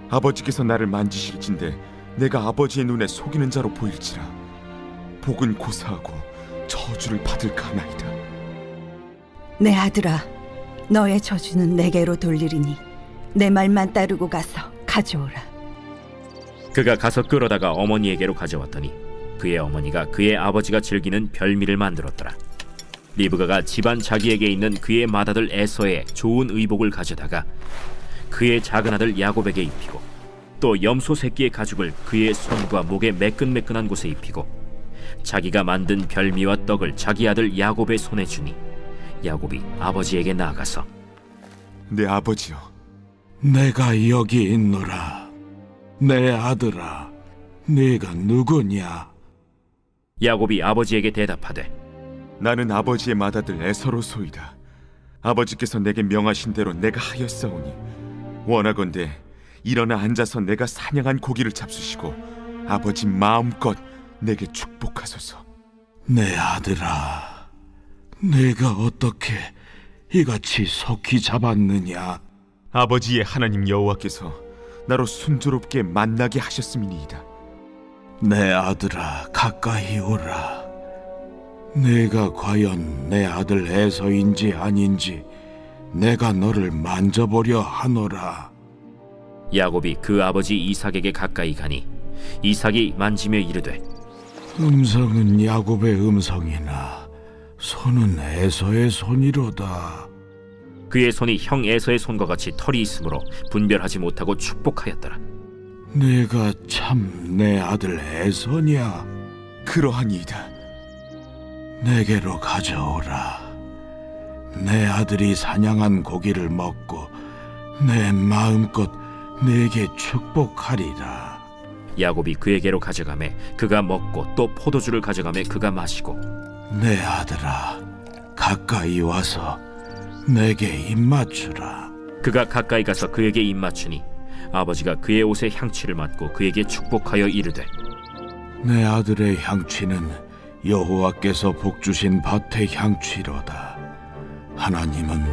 Speaker 7: 아버지께서 나를 만지실진데 내가 아버지의 눈에 속이는 자로 보일지라 복은 고사하고 저주를 받을까 하나이다.
Speaker 5: 내 아들아, 너의 저주는 내게로 돌리리니 내 말만 따르고 가서 가져오라.
Speaker 2: 그가 가서 끌어다가 어머니에게로 가져왔더니 그의 어머니가 그의 아버지가 즐기는 별미를 만들었더라. 리브가가 집안 자기에게 있는 그의 맏아들 에서의 좋은 의복을 가져다가 그의 작은 아들 야곱에게 입히고 또 염소 새끼의 가죽을 그의 손과 목에 매끈매끈한 곳에 입히고 자기가 만든 별미와 떡을 자기 아들 야곱의 손에 주니 야곱이 아버지에게 나아가서
Speaker 7: 내 아버지여,
Speaker 9: 내가 여기 있노라. 내 아들아, 네가 누구냐?
Speaker 2: 야곱이 아버지에게 대답하되
Speaker 7: 나는 아버지의 맏아들 에서로소이다. 아버지께서 내게 명하신 대로 내가 하였사오니 원하건대 일어나 앉아서 내가 사냥한 고기를 잡수시고 아버지 마음껏 내게 축복하소서.
Speaker 9: 내 아들아, 내가 어떻게 이같이 속히 잡았느냐?
Speaker 7: 아버지의 하나님 여호와께서 나로 순조롭게 만나게 하셨음이니이다.
Speaker 9: 내 아들아, 가까이 오라. 내가 과연 내 아들 에서인지 아닌지 내가 너를 만져보려 하노라.
Speaker 2: 야곱이 그 아버지 이삭에게 가까이 가니 이삭이 만지며 이르되
Speaker 9: 음성은 야곱의 음성이나 손은 에서의 손이로다.
Speaker 2: 그의 손이 형 에서의 손과 같이 털이 있으므로 분별하지 못하고 축복하였더라.
Speaker 9: 내가 참 내 아들 에서냐?
Speaker 7: 그러하니이다.
Speaker 9: 내게로 가져오라. 내 아들이 사냥한 고기를 먹고 내 마음껏 내게 축복하리라.
Speaker 2: 야곱이 그에게로 가져가매 그가 먹고 또 포도주를 가져가매 그가 마시고
Speaker 9: 내 아들아, 가까이 와서 내게 입맞추라.
Speaker 2: 그가 가까이 가서 그에게 입맞추니 아버지가 그의 옷에 향취를 맡고 그에게 축복하여 이르되
Speaker 9: 내 아들의 향취는 여호와께서 복주신 밭의 향취로다. 하나님은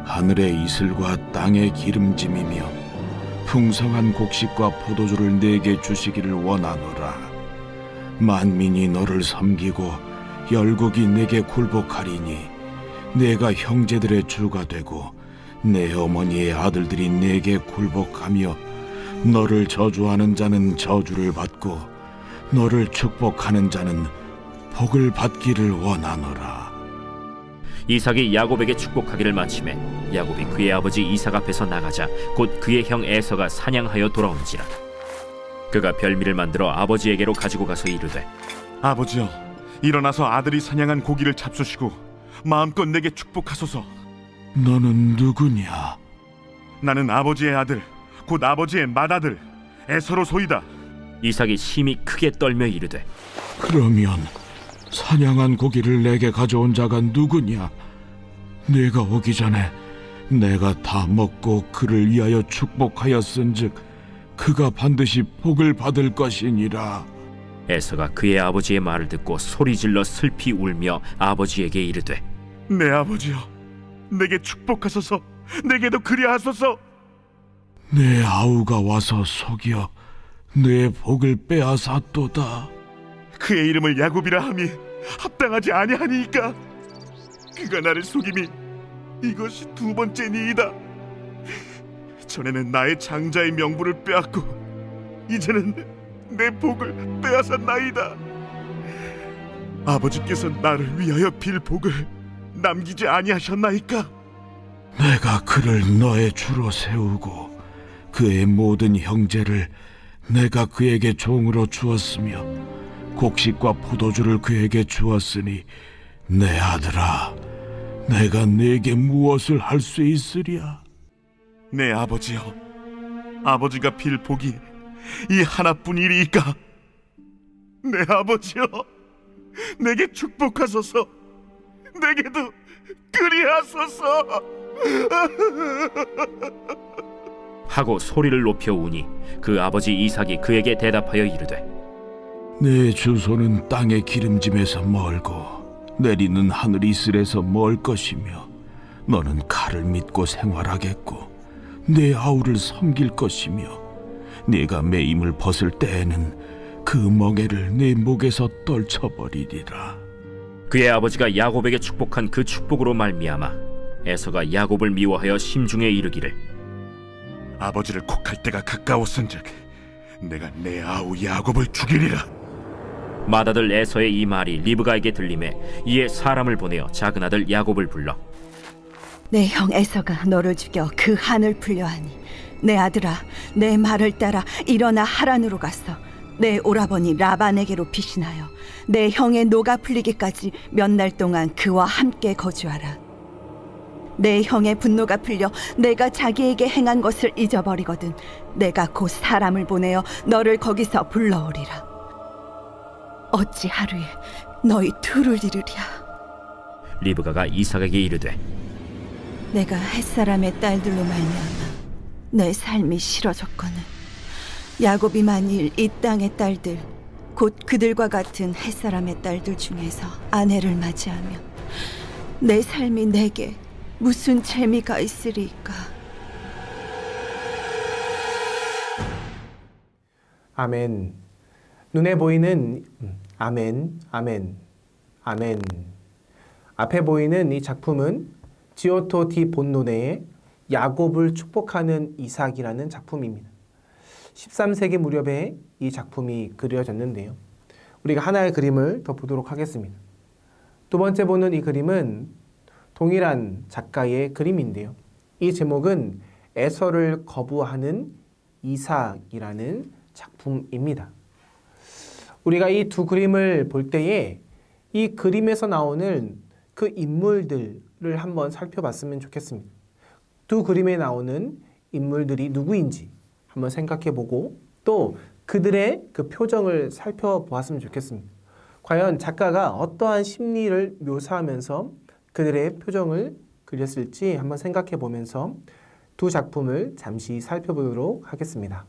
Speaker 9: 하늘의 이슬과 땅의 기름짐이며 풍성한 곡식과 포도주를 내게 주시기를 원하노라. 만민이 너를 섬기고 열국이 내게 굴복하리니 내가 형제들의 주가 되고 내 어머니의 아들들이 내게 굴복하며 너를 저주하는 자는 저주를 받고 너를 축복하는 자는 복을 받기를 원하노라.
Speaker 2: 이삭이 야곱에게 축복하기를 마치매 야곱이 그의 아버지 이삭 앞에서 나가자 곧 그의 형 에서가 사냥하여 돌아온지라. 그가 별미를 만들어 아버지에게로 가지고 가서 이르되
Speaker 7: 아버지여, 일어나서 아들이 사냥한 고기를 잡수시고 마음껏 내게 축복하소서.
Speaker 9: 너는 누구냐?
Speaker 7: 나는 아버지의 아들, 곧 아버지의 맏아들 에서로 소이다.
Speaker 2: 이삭이 심히 크게 떨며 이르되
Speaker 9: 그러면 사냥한 고기를 내게 가져온 자가 누구냐? 내가 오기 전에 내가 다 먹고 그를 위하여 축복하였은즉 그가 반드시 복을 받을 것이니라.
Speaker 2: 에서가 그의 아버지의 말을 듣고 소리질러 슬피 울며 아버지에게 이르되
Speaker 7: 내 아버지여, 내게 축복하소서. 내게도 그리하소서.
Speaker 9: 내 아우가 와서 속여 내 복을 빼앗았도다.
Speaker 7: 그의 이름을 야곱이라 함이 합당하지 아니하니이까. 그가 나를 속임이 이것이 두 번째니이다. 전에는 나의 장자의 명분을 빼앗고 이제는 내 복을 빼앗았나이다. 아버지께서 나를 위하여 빌 복을 남기지 아니하셨나이까.
Speaker 9: 내가 그를 너의 주로 세우고 그의 모든 형제를 내가 그에게 종으로 주었으며 곡식과 포도주를 그에게 주었으니 내 아들아, 내가 네게 무엇을 할 수 있으랴?
Speaker 7: 내 아버지여, 아버지가 빌 복이 이 하나뿐이리이까. 내 아버지여, 내게 축복하소서. 내게도 그리하소서.
Speaker 2: 하고 소리를 높여 우니 그 아버지 이삭이 그에게 대답하여 이르되
Speaker 9: 내 주소는 땅의 기름짐에서 멀고 내리는 하늘 이슬에서 멀 것이며 너는 칼을 믿고 생활하겠고 내 아우를 섬길 것이며 네가 매임을 벗을 때에는 그 멍에를 네 목에서 떨쳐버리리라.
Speaker 2: 그의 아버지가 야곱에게 축복한 그 축복으로 말미암아 에서가 야곱을 미워하여 심중에 이르기를
Speaker 7: 아버지를 곡할 때가 가까웠은즉 내가 내 아우 야곱을 죽이리라.
Speaker 2: 맏아들 에서의 이 말이 리브가에게 들리매 이에 사람을 보내어 작은 아들 야곱을 불러
Speaker 5: 내 형 에서가 너를 죽여 그 한을 풀려하니 내 아들아, 내 말을 따라 일어나 하란으로 가서 내 오라버니 라반에게로 피신하여 내 형의 노가 풀리기까지 몇 날 동안 그와 함께 거주하라. 내 형의 분노가 풀려 내가 자기에게 행한 것을 잊어버리거든 내가 곧 사람을 보내어 너를 거기서 불러오리라. 어찌 하루에 너희 둘을 이루랴.
Speaker 2: 리브가가 이삭에게 이르되
Speaker 5: 내가 햇사람의 딸들로 말미암아 내 삶이 싫어졌거늘 야곱이 만일 이 땅의 딸들 곧 그들과 같은 햇사람의 딸들 중에서 아내를 맞이하며 내 삶이 내게 무슨 재미가 있으리까.
Speaker 1: 아멘. 눈에 보이는 아멘, 아멘, 아멘. 앞에 보이는 이 작품은 지오토 디 본노네의 야곱을 축복하는 이삭이라는 작품입니다. 13세기 무렵에 이 작품이 그려졌는데요. 우리가 하나의 그림을 더 보도록 하겠습니다. 두 번째 보는 이 그림은 동일한 작가의 그림인데요. 이 제목은 에서를 거부하는 이삭이라는 작품입니다. 우리가 이 두 그림을 볼 때에 이 그림에서 나오는 그 인물들을 한번 살펴봤으면 좋겠습니다. 두 그림에 나오는 인물들이 누구인지 한번 생각해보고 또 그들의 그 표정을 살펴보았으면 좋겠습니다. 과연 작가가 어떠한 심리를 묘사하면서 그들의 표정을 그렸을지 한번 생각해 보면서 두 작품을 잠시 살펴보도록 하겠습니다.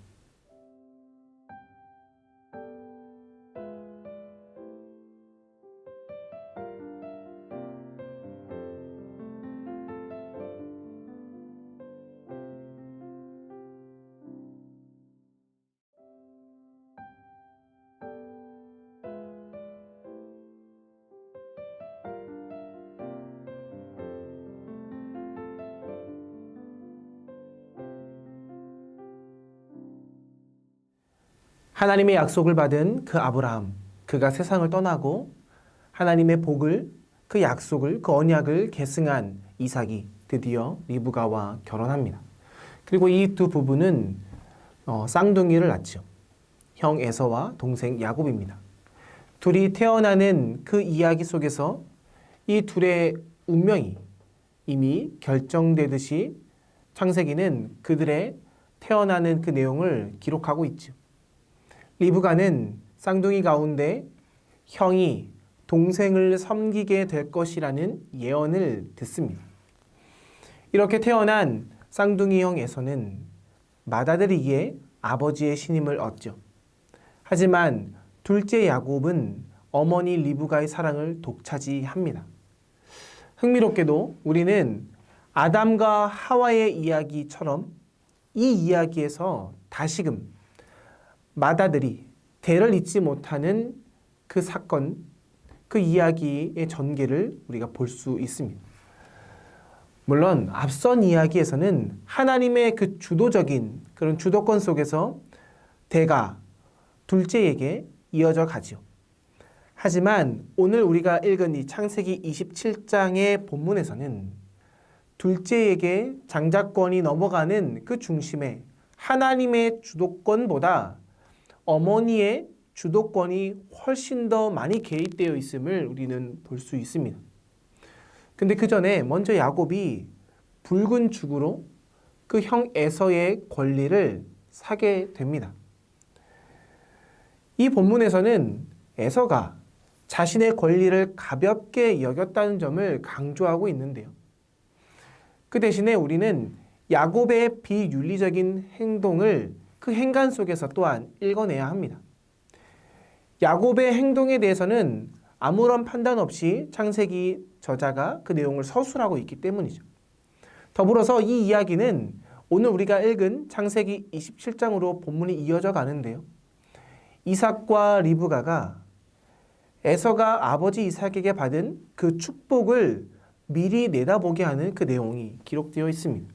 Speaker 1: 하나님의 약속을 받은 그 아브라함, 그가 세상을 떠나고 하나님의 복을, 그 약속을, 그 언약을 계승한 이삭이 드디어 리브가와 결혼합니다. 그리고 이 두 부부는 쌍둥이를 낳죠. 형 에서와 동생 야곱입니다. 둘이 태어나는 그 이야기 속에서 이 둘의 운명이 이미 결정되듯이 창세기는 그들의 태어나는 그 내용을 기록하고 있죠. 리브가는 쌍둥이 가운데 형이 동생을 섬기게 될 것이라는 예언을 듣습니다. 이렇게 태어난 쌍둥이 형 에서는 맏아들이기에 아버지의 신임을 얻죠. 하지만 둘째 야곱은 어머니 리브가의 사랑을 독차지합니다. 흥미롭게도 우리는 아담과 하와의 이야기처럼 이 이야기에서 다시금 맏아들이 대를 잇지 못하는 그 사건, 그 이야기의 전개를 우리가 볼 수 있습니다. 물론 앞선 이야기에서는 하나님의 그 주도적인 그런 주도권 속에서 대가 둘째에게 이어져 가지요. 하지만 오늘 우리가 읽은 이 창세기 27장의 본문에서는 둘째에게 장자권이 넘어가는 그 중심에 하나님의 주도권보다 어머니의 주도권이 훨씬 더 많이 개입되어 있음을 우리는 볼 수 있습니다. 근데 그 전에 먼저 야곱이 붉은 죽으로 그 형 에서의 권리를 사게 됩니다. 이 본문에서는 에서가 자신의 권리를 가볍게 여겼다는 점을 강조하고 있는데요. 그 대신에 우리는 야곱의 비윤리적인 행동을 그 행간 속에서 또한 읽어내야 합니다. 야곱의 행동에 대해서는 아무런 판단 없이 창세기 저자가 그 내용을 서술하고 있기 때문이죠. 더불어서 이 이야기는 오늘 우리가 읽은 창세기 27장으로 본문이 이어져 가는데요. 이삭과 리브가가 에서가 아버지 이삭에게 받은 그 축복을 미리 내다보게 하는 그 내용이 기록되어 있습니다.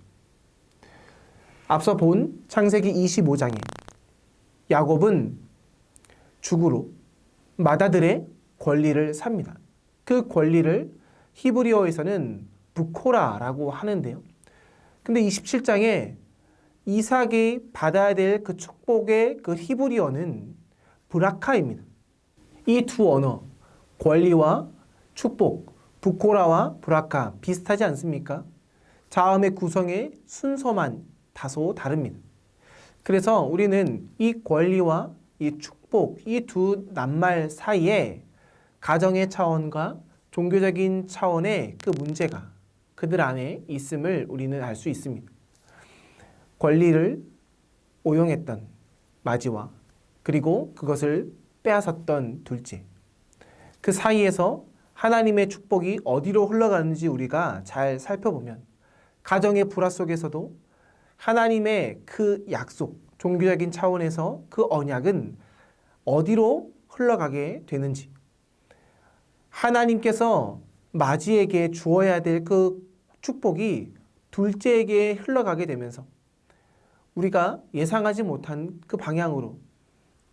Speaker 1: 앞서 본 창세기 25장에 야곱은 죽으로 맏아들의 권리를 삽니다. 그 권리를 히브리어에서는 부코라라고 하는데요. 근데 27장에 이삭이 받아야 될 그 축복의 그 히브리어는 브라카입니다. 이 두 언어, 권리와 축복, 부코라와 브라카 비슷하지 않습니까? 자음의 구성의 순서만 다소 다릅니다. 그래서 우리는 이 권리와 이 축복, 이 두 낱말 사이에 가정의 차원과 종교적인 차원의 그 문제가 그들 안에 있음을 우리는 알 수 있습니다. 권리를 오용했던 마지와 그리고 그것을 빼앗았던 둘째, 그 사이에서 하나님의 축복이 어디로 흘러가는지 우리가 잘 살펴보면 가정의 불화 속에서도 하나님의 그 약속, 종교적인 차원에서 그 언약은 어디로 흘러가게 되는지, 하나님께서 마지에게 주어야 될 그 축복이 둘째에게 흘러가게 되면서 우리가 예상하지 못한 그 방향으로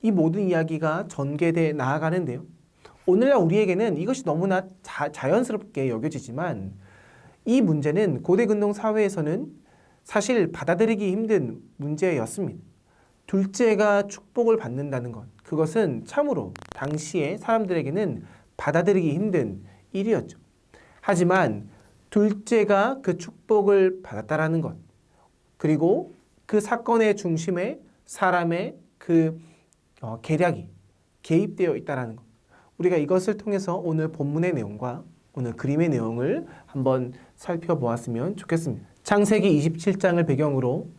Speaker 1: 이 모든 이야기가 전개돼 나아가는데요. 오늘날 우리에게는 이것이 너무나 자연스럽게 여겨지지만 이 문제는 고대 근동 사회에서는 사실 받아들이기 힘든 문제였습니다. 둘째가 축복을 받는다는 것, 그것은 참으로 당시의 사람들에게는 받아들이기 힘든 일이었죠. 하지만 둘째가 그 축복을 받았다라는 것, 그리고 그 사건의 중심에 사람의 그 계략이 개입되어 있다라는 것. 우리가 이것을 통해서 오늘 본문의 내용과 오늘 그림의 내용을 한번 살펴보았으면 좋겠습니다. 창세기 27장을 배경으로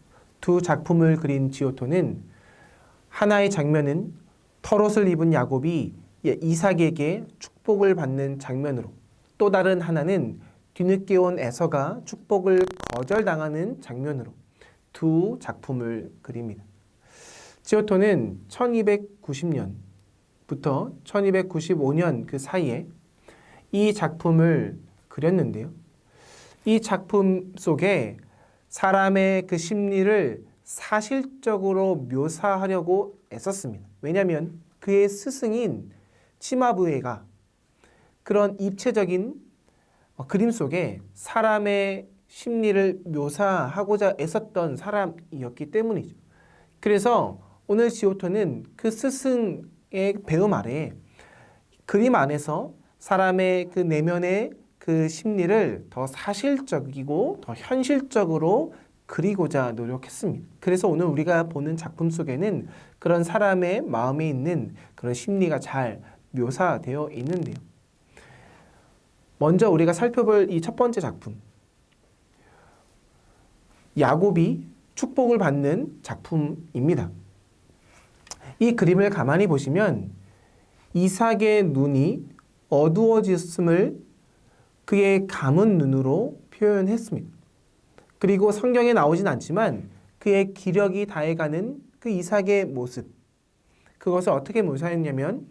Speaker 1: 두 작품을 그린 지오토는 하나의 장면은 털옷을 입은 야곱이 이삭에게 축복을 받는 장면으로, 또 다른 하나는 뒤늦게 온 에서가 축복을 거절당하는 장면으로 두 작품을 그립니다. 지오토는 1290년부터 1295년 그 사이에 이 작품을 그렸는데요. 이 작품 속에 사람의 그 심리를 사실적으로 묘사하려고 애썼습니다. 왜냐하면 그의 스승인 치마부에가 그런 입체적인 그림 속에 사람의 심리를 묘사하고자 애썼던 사람이었기 때문이죠. 그래서 오늘 지오토는 그 스승의 배움 아래 그림 안에서 사람의 그 내면의 그 심리를 더 사실적이고 더 현실적으로 그리고자 노력했습니다. 그래서 오늘 우리가 보는 작품 속에는 그런 사람의 마음에 있는 그런 심리가 잘 묘사되어 있는데요. 먼저 우리가 살펴볼 이 첫 번째 작품, 야곱이 축복을 받는 작품입니다. 이 그림을 가만히 보시면 이삭의 눈이 어두워졌음을 그의 감은 눈으로 표현했습니다. 그리고 성경에 나오진 않지만 그의 기력이 다해가는 그 이삭의 모습, 그것을 어떻게 묘사했냐면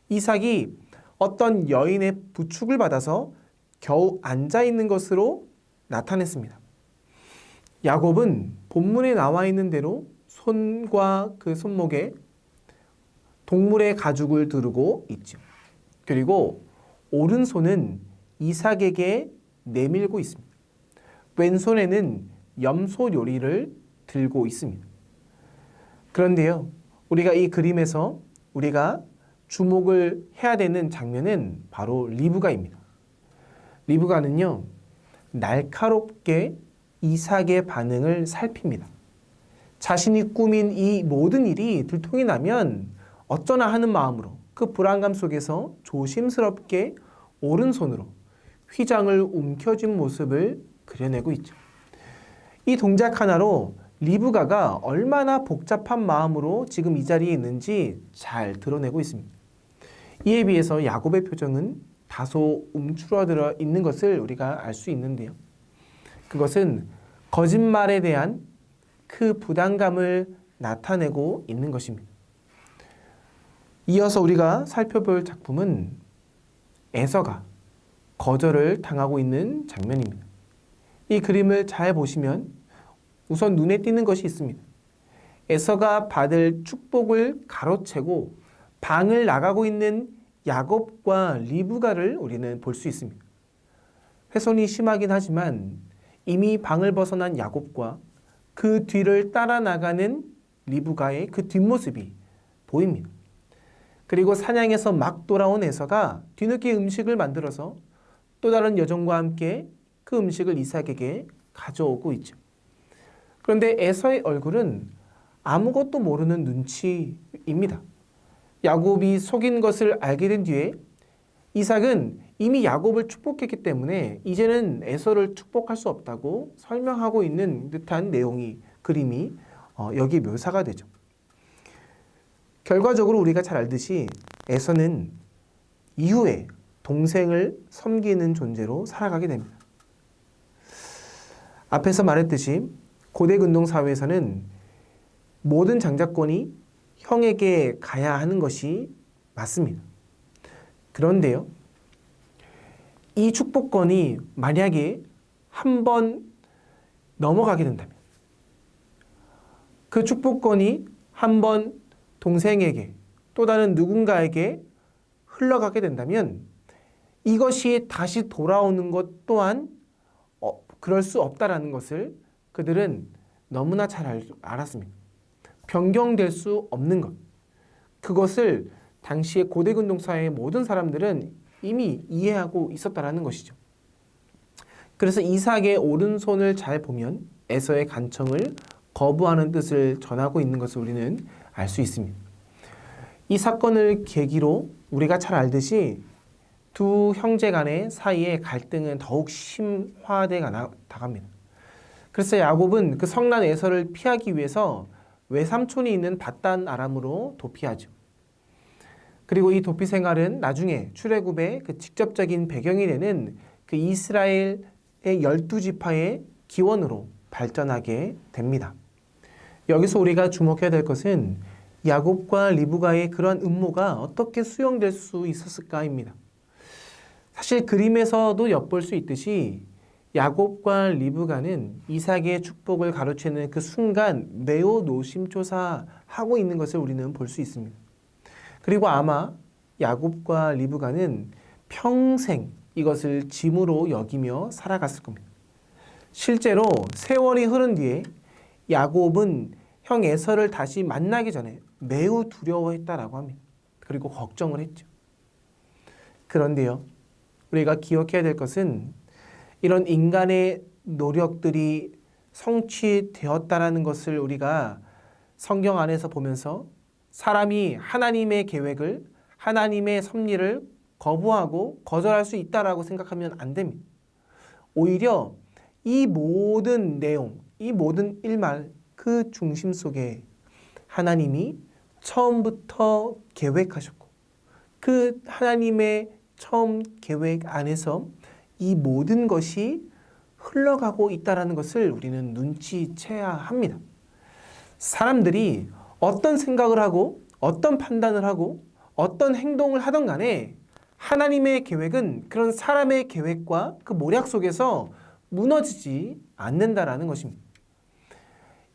Speaker 1: 이삭이 어떤 여인의 부축을 받아서 겨우 앉아있는 것으로 나타냈습니다. 야곱은 본문에 나와 있는 대로 손과 그 손목에 동물의 가죽을 두르고 있죠. 그리고 오른손은 이삭에게 내밀고 있습니다. 왼손에는 염소 요리를 들고 있습니다. 그런데요, 우리가 이 그림에서 우리가 주목을 해야 되는 장면은 바로 리브가입니다. 리브가는요, 날카롭게 이삭의 반응을 살핍니다. 자신이 꾸민 이 모든 일이 들통이 나면 어쩌나 하는 마음으로 그 불안감 속에서 조심스럽게 오른손으로 휘장을 움켜쥔 모습을 그려내고 있죠. 이 동작 하나로 리브가가 얼마나 복잡한 마음으로 지금 이 자리에 있는지 잘 드러내고 있습니다. 이에 비해서 야곱의 표정은 다소 움츠러들어 있는 것을 우리가 알 수 있는데요. 그것은 거짓말에 대한 그 부담감을 나타내고 있는 것입니다. 이어서 우리가 살펴볼 작품은 에서가 거절을 당하고 있는 장면입니다. 이 그림을 잘 보시면 우선 눈에 띄는 것이 있습니다. 에서가 받을 축복을 가로채고 방을 나가고 있는 야곱과 리브가를 우리는 볼 수 있습니다. 훼손이 심하긴 하지만 이미 방을 벗어난 야곱과 그 뒤를 따라 나가는 리브가의 그 뒷모습이 보입니다. 그리고 사냥에서 막 돌아온 에서가 뒤늦게 음식을 만들어서 또 다른 여종과 함께 그 음식을 이삭에게 가져오고 있죠. 그런데 에서의 얼굴은 아무것도 모르는 눈치입니다. 야곱이 속인 것을 알게 된 뒤에 이삭은 이미 야곱을 축복했기 때문에 이제는 에서를 축복할 수 없다고 설명하고 있는 듯한 내용이 그림이 여기 묘사가 되죠. 결과적으로 우리가 잘 알듯이 에서는 이후에 동생을 섬기는 존재로 살아가게 됩니다. 앞에서 말했듯이 고대 근동 사회에서는 모든 장자권이 형에게 가야 하는 것이 맞습니다. 그런데요, 이 축복권이 만약에 한 번 넘어가게 된다면, 그 축복권이 한 번 동생에게 또 다른 누군가에게 흘러가게 된다면 이것이 다시 돌아오는 것 또한 그럴 수 없다라는 것을 그들은 너무나 잘 알았습니다. 변경될 수 없는 것, 그것을 당시의 고대 근동 사회의 모든 사람들은 이미 이해하고 있었다라는 것이죠. 그래서 이삭의 오른손을 잘 보면 에서의 간청을 거부하는 뜻을 전하고 있는 것을 우리는 알 수 있습니다. 이 사건을 계기로 우리가 잘 알듯이 두 형제 간의 사이의 갈등은 더욱 심화돼 나갑니다. 그래서 야곱은 그 성난 에서를 피하기 위해서 외삼촌이 있는 paddan 아람으로 도피하죠. 그리고 이 도피 생활은 나중에 출애굽의 그 직접적인 배경이 되는 그 이스라엘의 12지파의 기원으로 발전하게 됩니다. 여기서 우리가 주목해야 될 것은 야곱과 리브가의 그런 음모가 어떻게 수용될 수 있었을까입니다. 사실 그림에서도 엿볼 수 있듯이 야곱과 리브가는 이삭의 축복을 가로채는 그 순간 매우 노심초사하고 있는 것을 우리는 볼 수 있습니다. 그리고 아마 야곱과 리브가는 평생 이것을 짐으로 여기며 살아갔을 겁니다. 실제로 세월이 흐른 뒤에 야곱은 형 에서를 다시 만나기 전에 매우 두려워했다라고 합니다. 그리고 걱정을 했죠. 그런데요, 우리가 기억해야 될 것은 이런 인간의 노력들이 성취되었다라는 것을 우리가 성경 안에서 보면서 사람이 하나님의 계획을, 하나님의 섭리를 거부하고 거절할 수 있다라고 생각하면 안 됩니다. 오히려 이 모든 내용, 이 모든 일말 그 중심 속에 하나님이 처음부터 계획하셨고 그 하나님의 처음 계획 안에서 이 모든 것이 흘러가고 있다는 것을 우리는 눈치채야 합니다. 사람들이 어떤 생각을 하고 어떤 판단을 하고 어떤 행동을 하던 간에 하나님의 계획은 그런 사람의 계획과 그 모략 속에서 무너지지 않는다라는 것입니다.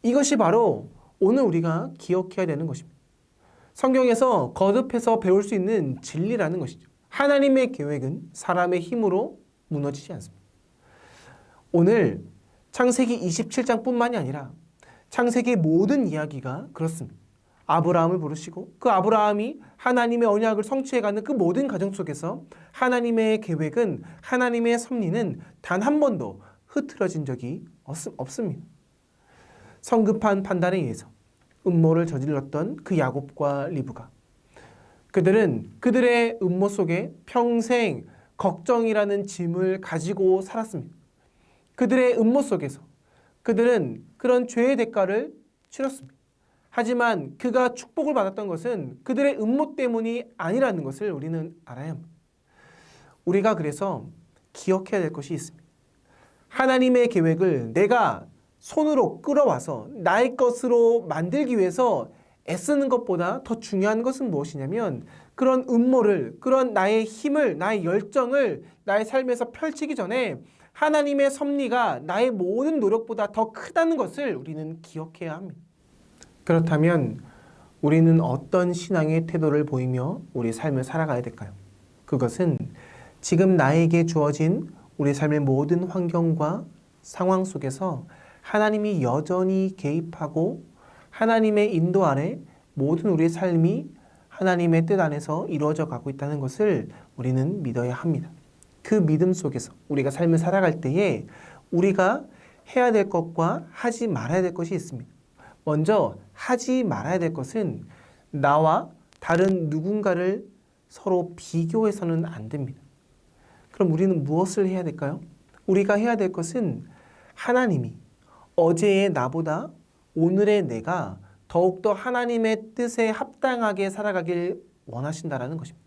Speaker 1: 이것이 바로 오늘 우리가 기억해야 되는 것입니다. 성경에서 거듭해서 배울 수 있는 진리라는 것이죠. 하나님의 계획은 사람의 힘으로 무너지지 않습니다. 오늘 창세기 27장뿐만이 아니라 창세기 모든 이야기가 그렇습니다. 아브라함을 부르시고 그 아브라함이 하나님의 언약을 성취해가는 그 모든 과정 속에서 하나님의 계획은, 하나님의 섭리는 단 한 번도 흐트러진 적이 없습니다. 성급한 판단에 의해서 음모를 저질렀던 그 야곱과 리브가, 그들은 그들의 음모 속에 평생 걱정이라는 짐을 가지고 살았습니다. 그들의 음모 속에서 그들은 그런 죄의 대가를 치렀습니다. 하지만 그가 축복을 받았던 것은 그들의 음모 때문이 아니라는 것을 우리는 알아야 합니다. 우리가 그래서 기억해야 될 것이 있습니다. 하나님의 계획을 내가 손으로 끌어와서 나의 것으로 만들기 위해서 애쓰는 것보다 더 중요한 것은 무엇이냐면 그런 음모를, 그런 나의 힘을, 나의 열정을 나의 삶에서 펼치기 전에 하나님의 섭리가 나의 모든 노력보다 더 크다는 것을 우리는 기억해야 합니다. 그렇다면 우리는 어떤 신앙의 태도를 보이며 우리 삶을 살아가야 될까요? 그것은 지금 나에게 주어진 우리 삶의 모든 환경과 상황 속에서 하나님이 여전히 개입하고 하나님의 인도 아래 모든 우리의 삶이 하나님의 뜻 안에서 이루어져 가고 있다는 것을 우리는 믿어야 합니다. 그 믿음 속에서 우리가 삶을 살아갈 때에 우리가 해야 될 것과 하지 말아야 될 것이 있습니다. 먼저 하지 말아야 될 것은 나와 다른 누군가를 서로 비교해서는 안 됩니다. 그럼 우리는 무엇을 해야 될까요? 우리가 해야 될 것은 하나님이 어제의 나보다 오늘의 내가 더욱더 하나님의 뜻에 합당하게 살아가길 원하신다라는 것입니다.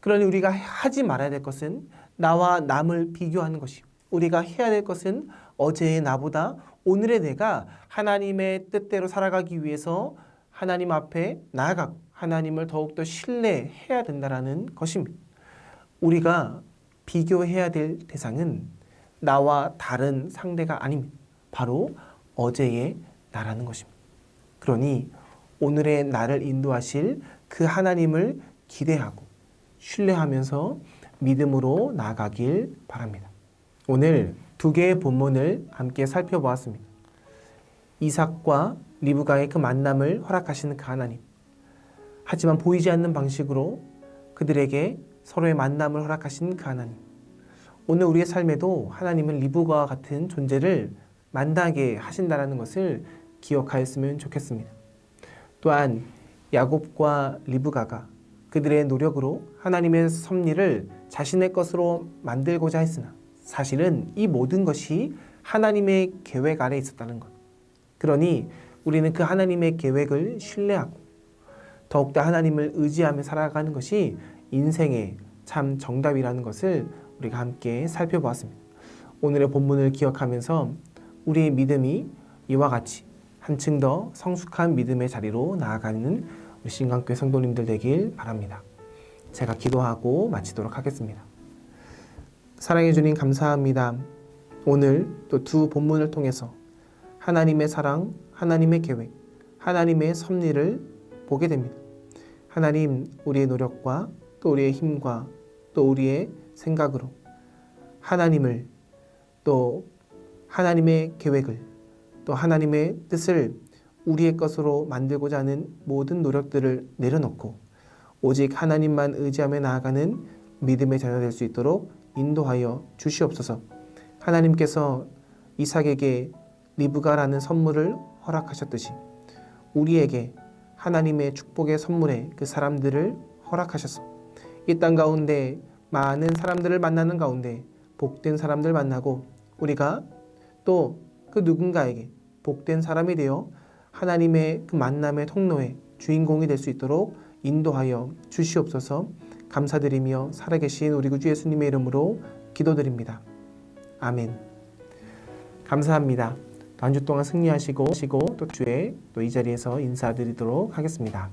Speaker 1: 그러니 우리가 하지 말아야 될 것은 나와 남을 비교하는 것이고, 우리가 해야 될 것은 어제의 나보다 오늘의 내가 하나님의 뜻대로 살아가기 위해서 하나님 앞에 나아가고 하나님을 더욱더 신뢰해야 된다는 것입니다. 우리가 비교해야 될 대상은 나와 다른 상대가 아닙니다. 바로 어제의 나라는 것입니다. 그러니 오늘의 나를 인도하실 그 하나님을 기대하고 신뢰하면서 믿음으로 나아가길 바랍니다. 오늘 두 개의 본문을 함께 살펴보았습니다. 이삭과 리브가의 그 만남을 허락하시는 그 하나님, 하지만 보이지 않는 방식으로 그들에게 서로의 만남을 허락하신 그 하나님, 오늘 우리의 삶에도 하나님은 리브가와 같은 존재를 만나게 하신다는 것을 기억하였으면 좋겠습니다. 또한 야곱과 리브가가 그들의 노력으로 하나님의 섭리를 자신의 것으로 만들고자 했으나 사실은 이 모든 것이 하나님의 계획 아래 있었다는 것. 그러니 우리는 그 하나님의 계획을 신뢰하고 더욱더 하나님을 의지하며 살아가는 것이 인생의 참 정답이라는 것을 우리가 함께 살펴보았습니다. 오늘의 본문을 기억하면서 우리의 믿음이 이와 같이 한층 더 성숙한 믿음의 자리로 나아가는 우리 신강교회 성도님들 되길 바랍니다. 제가 기도하고 마치도록 하겠습니다. 사랑해 주님 감사합니다. 오늘 또 두 본문을 통해서 하나님의 사랑, 하나님의 계획, 하나님의 섭리를 보게 됩니다. 하나님, 우리의 노력과 또 우리의 힘과 또 우리의 생각으로 하나님을 또 하나님의 계획을 또 하나님의 뜻을 우리의 것으로 만들고자 하는 모든 노력들을 내려놓고 오직 하나님만 의지하며 나아가는 믿음의 자녀 될 수 있도록 인도하여 주시옵소서. 하나님께서 이삭에게 리브가라는 선물을 허락하셨듯이 우리에게 하나님의 축복의 선물에 그 사람들을 허락하셔서 이 땅 가운데 많은 사람들을 만나는 가운데 복된 사람들 만나고 우리가 또 그 누군가에게 복된 사람이 되어 하나님의 그 만남의 통로의 주인공이 될 수 있도록 인도하여 주시옵소서. 감사드리며 살아계신 우리 구주 예수님의 이름으로 기도드립니다. 아멘. 감사합니다. 한 주 동안 승리하시고 또 주에 또 이 자리에서 인사드리도록 하겠습니다.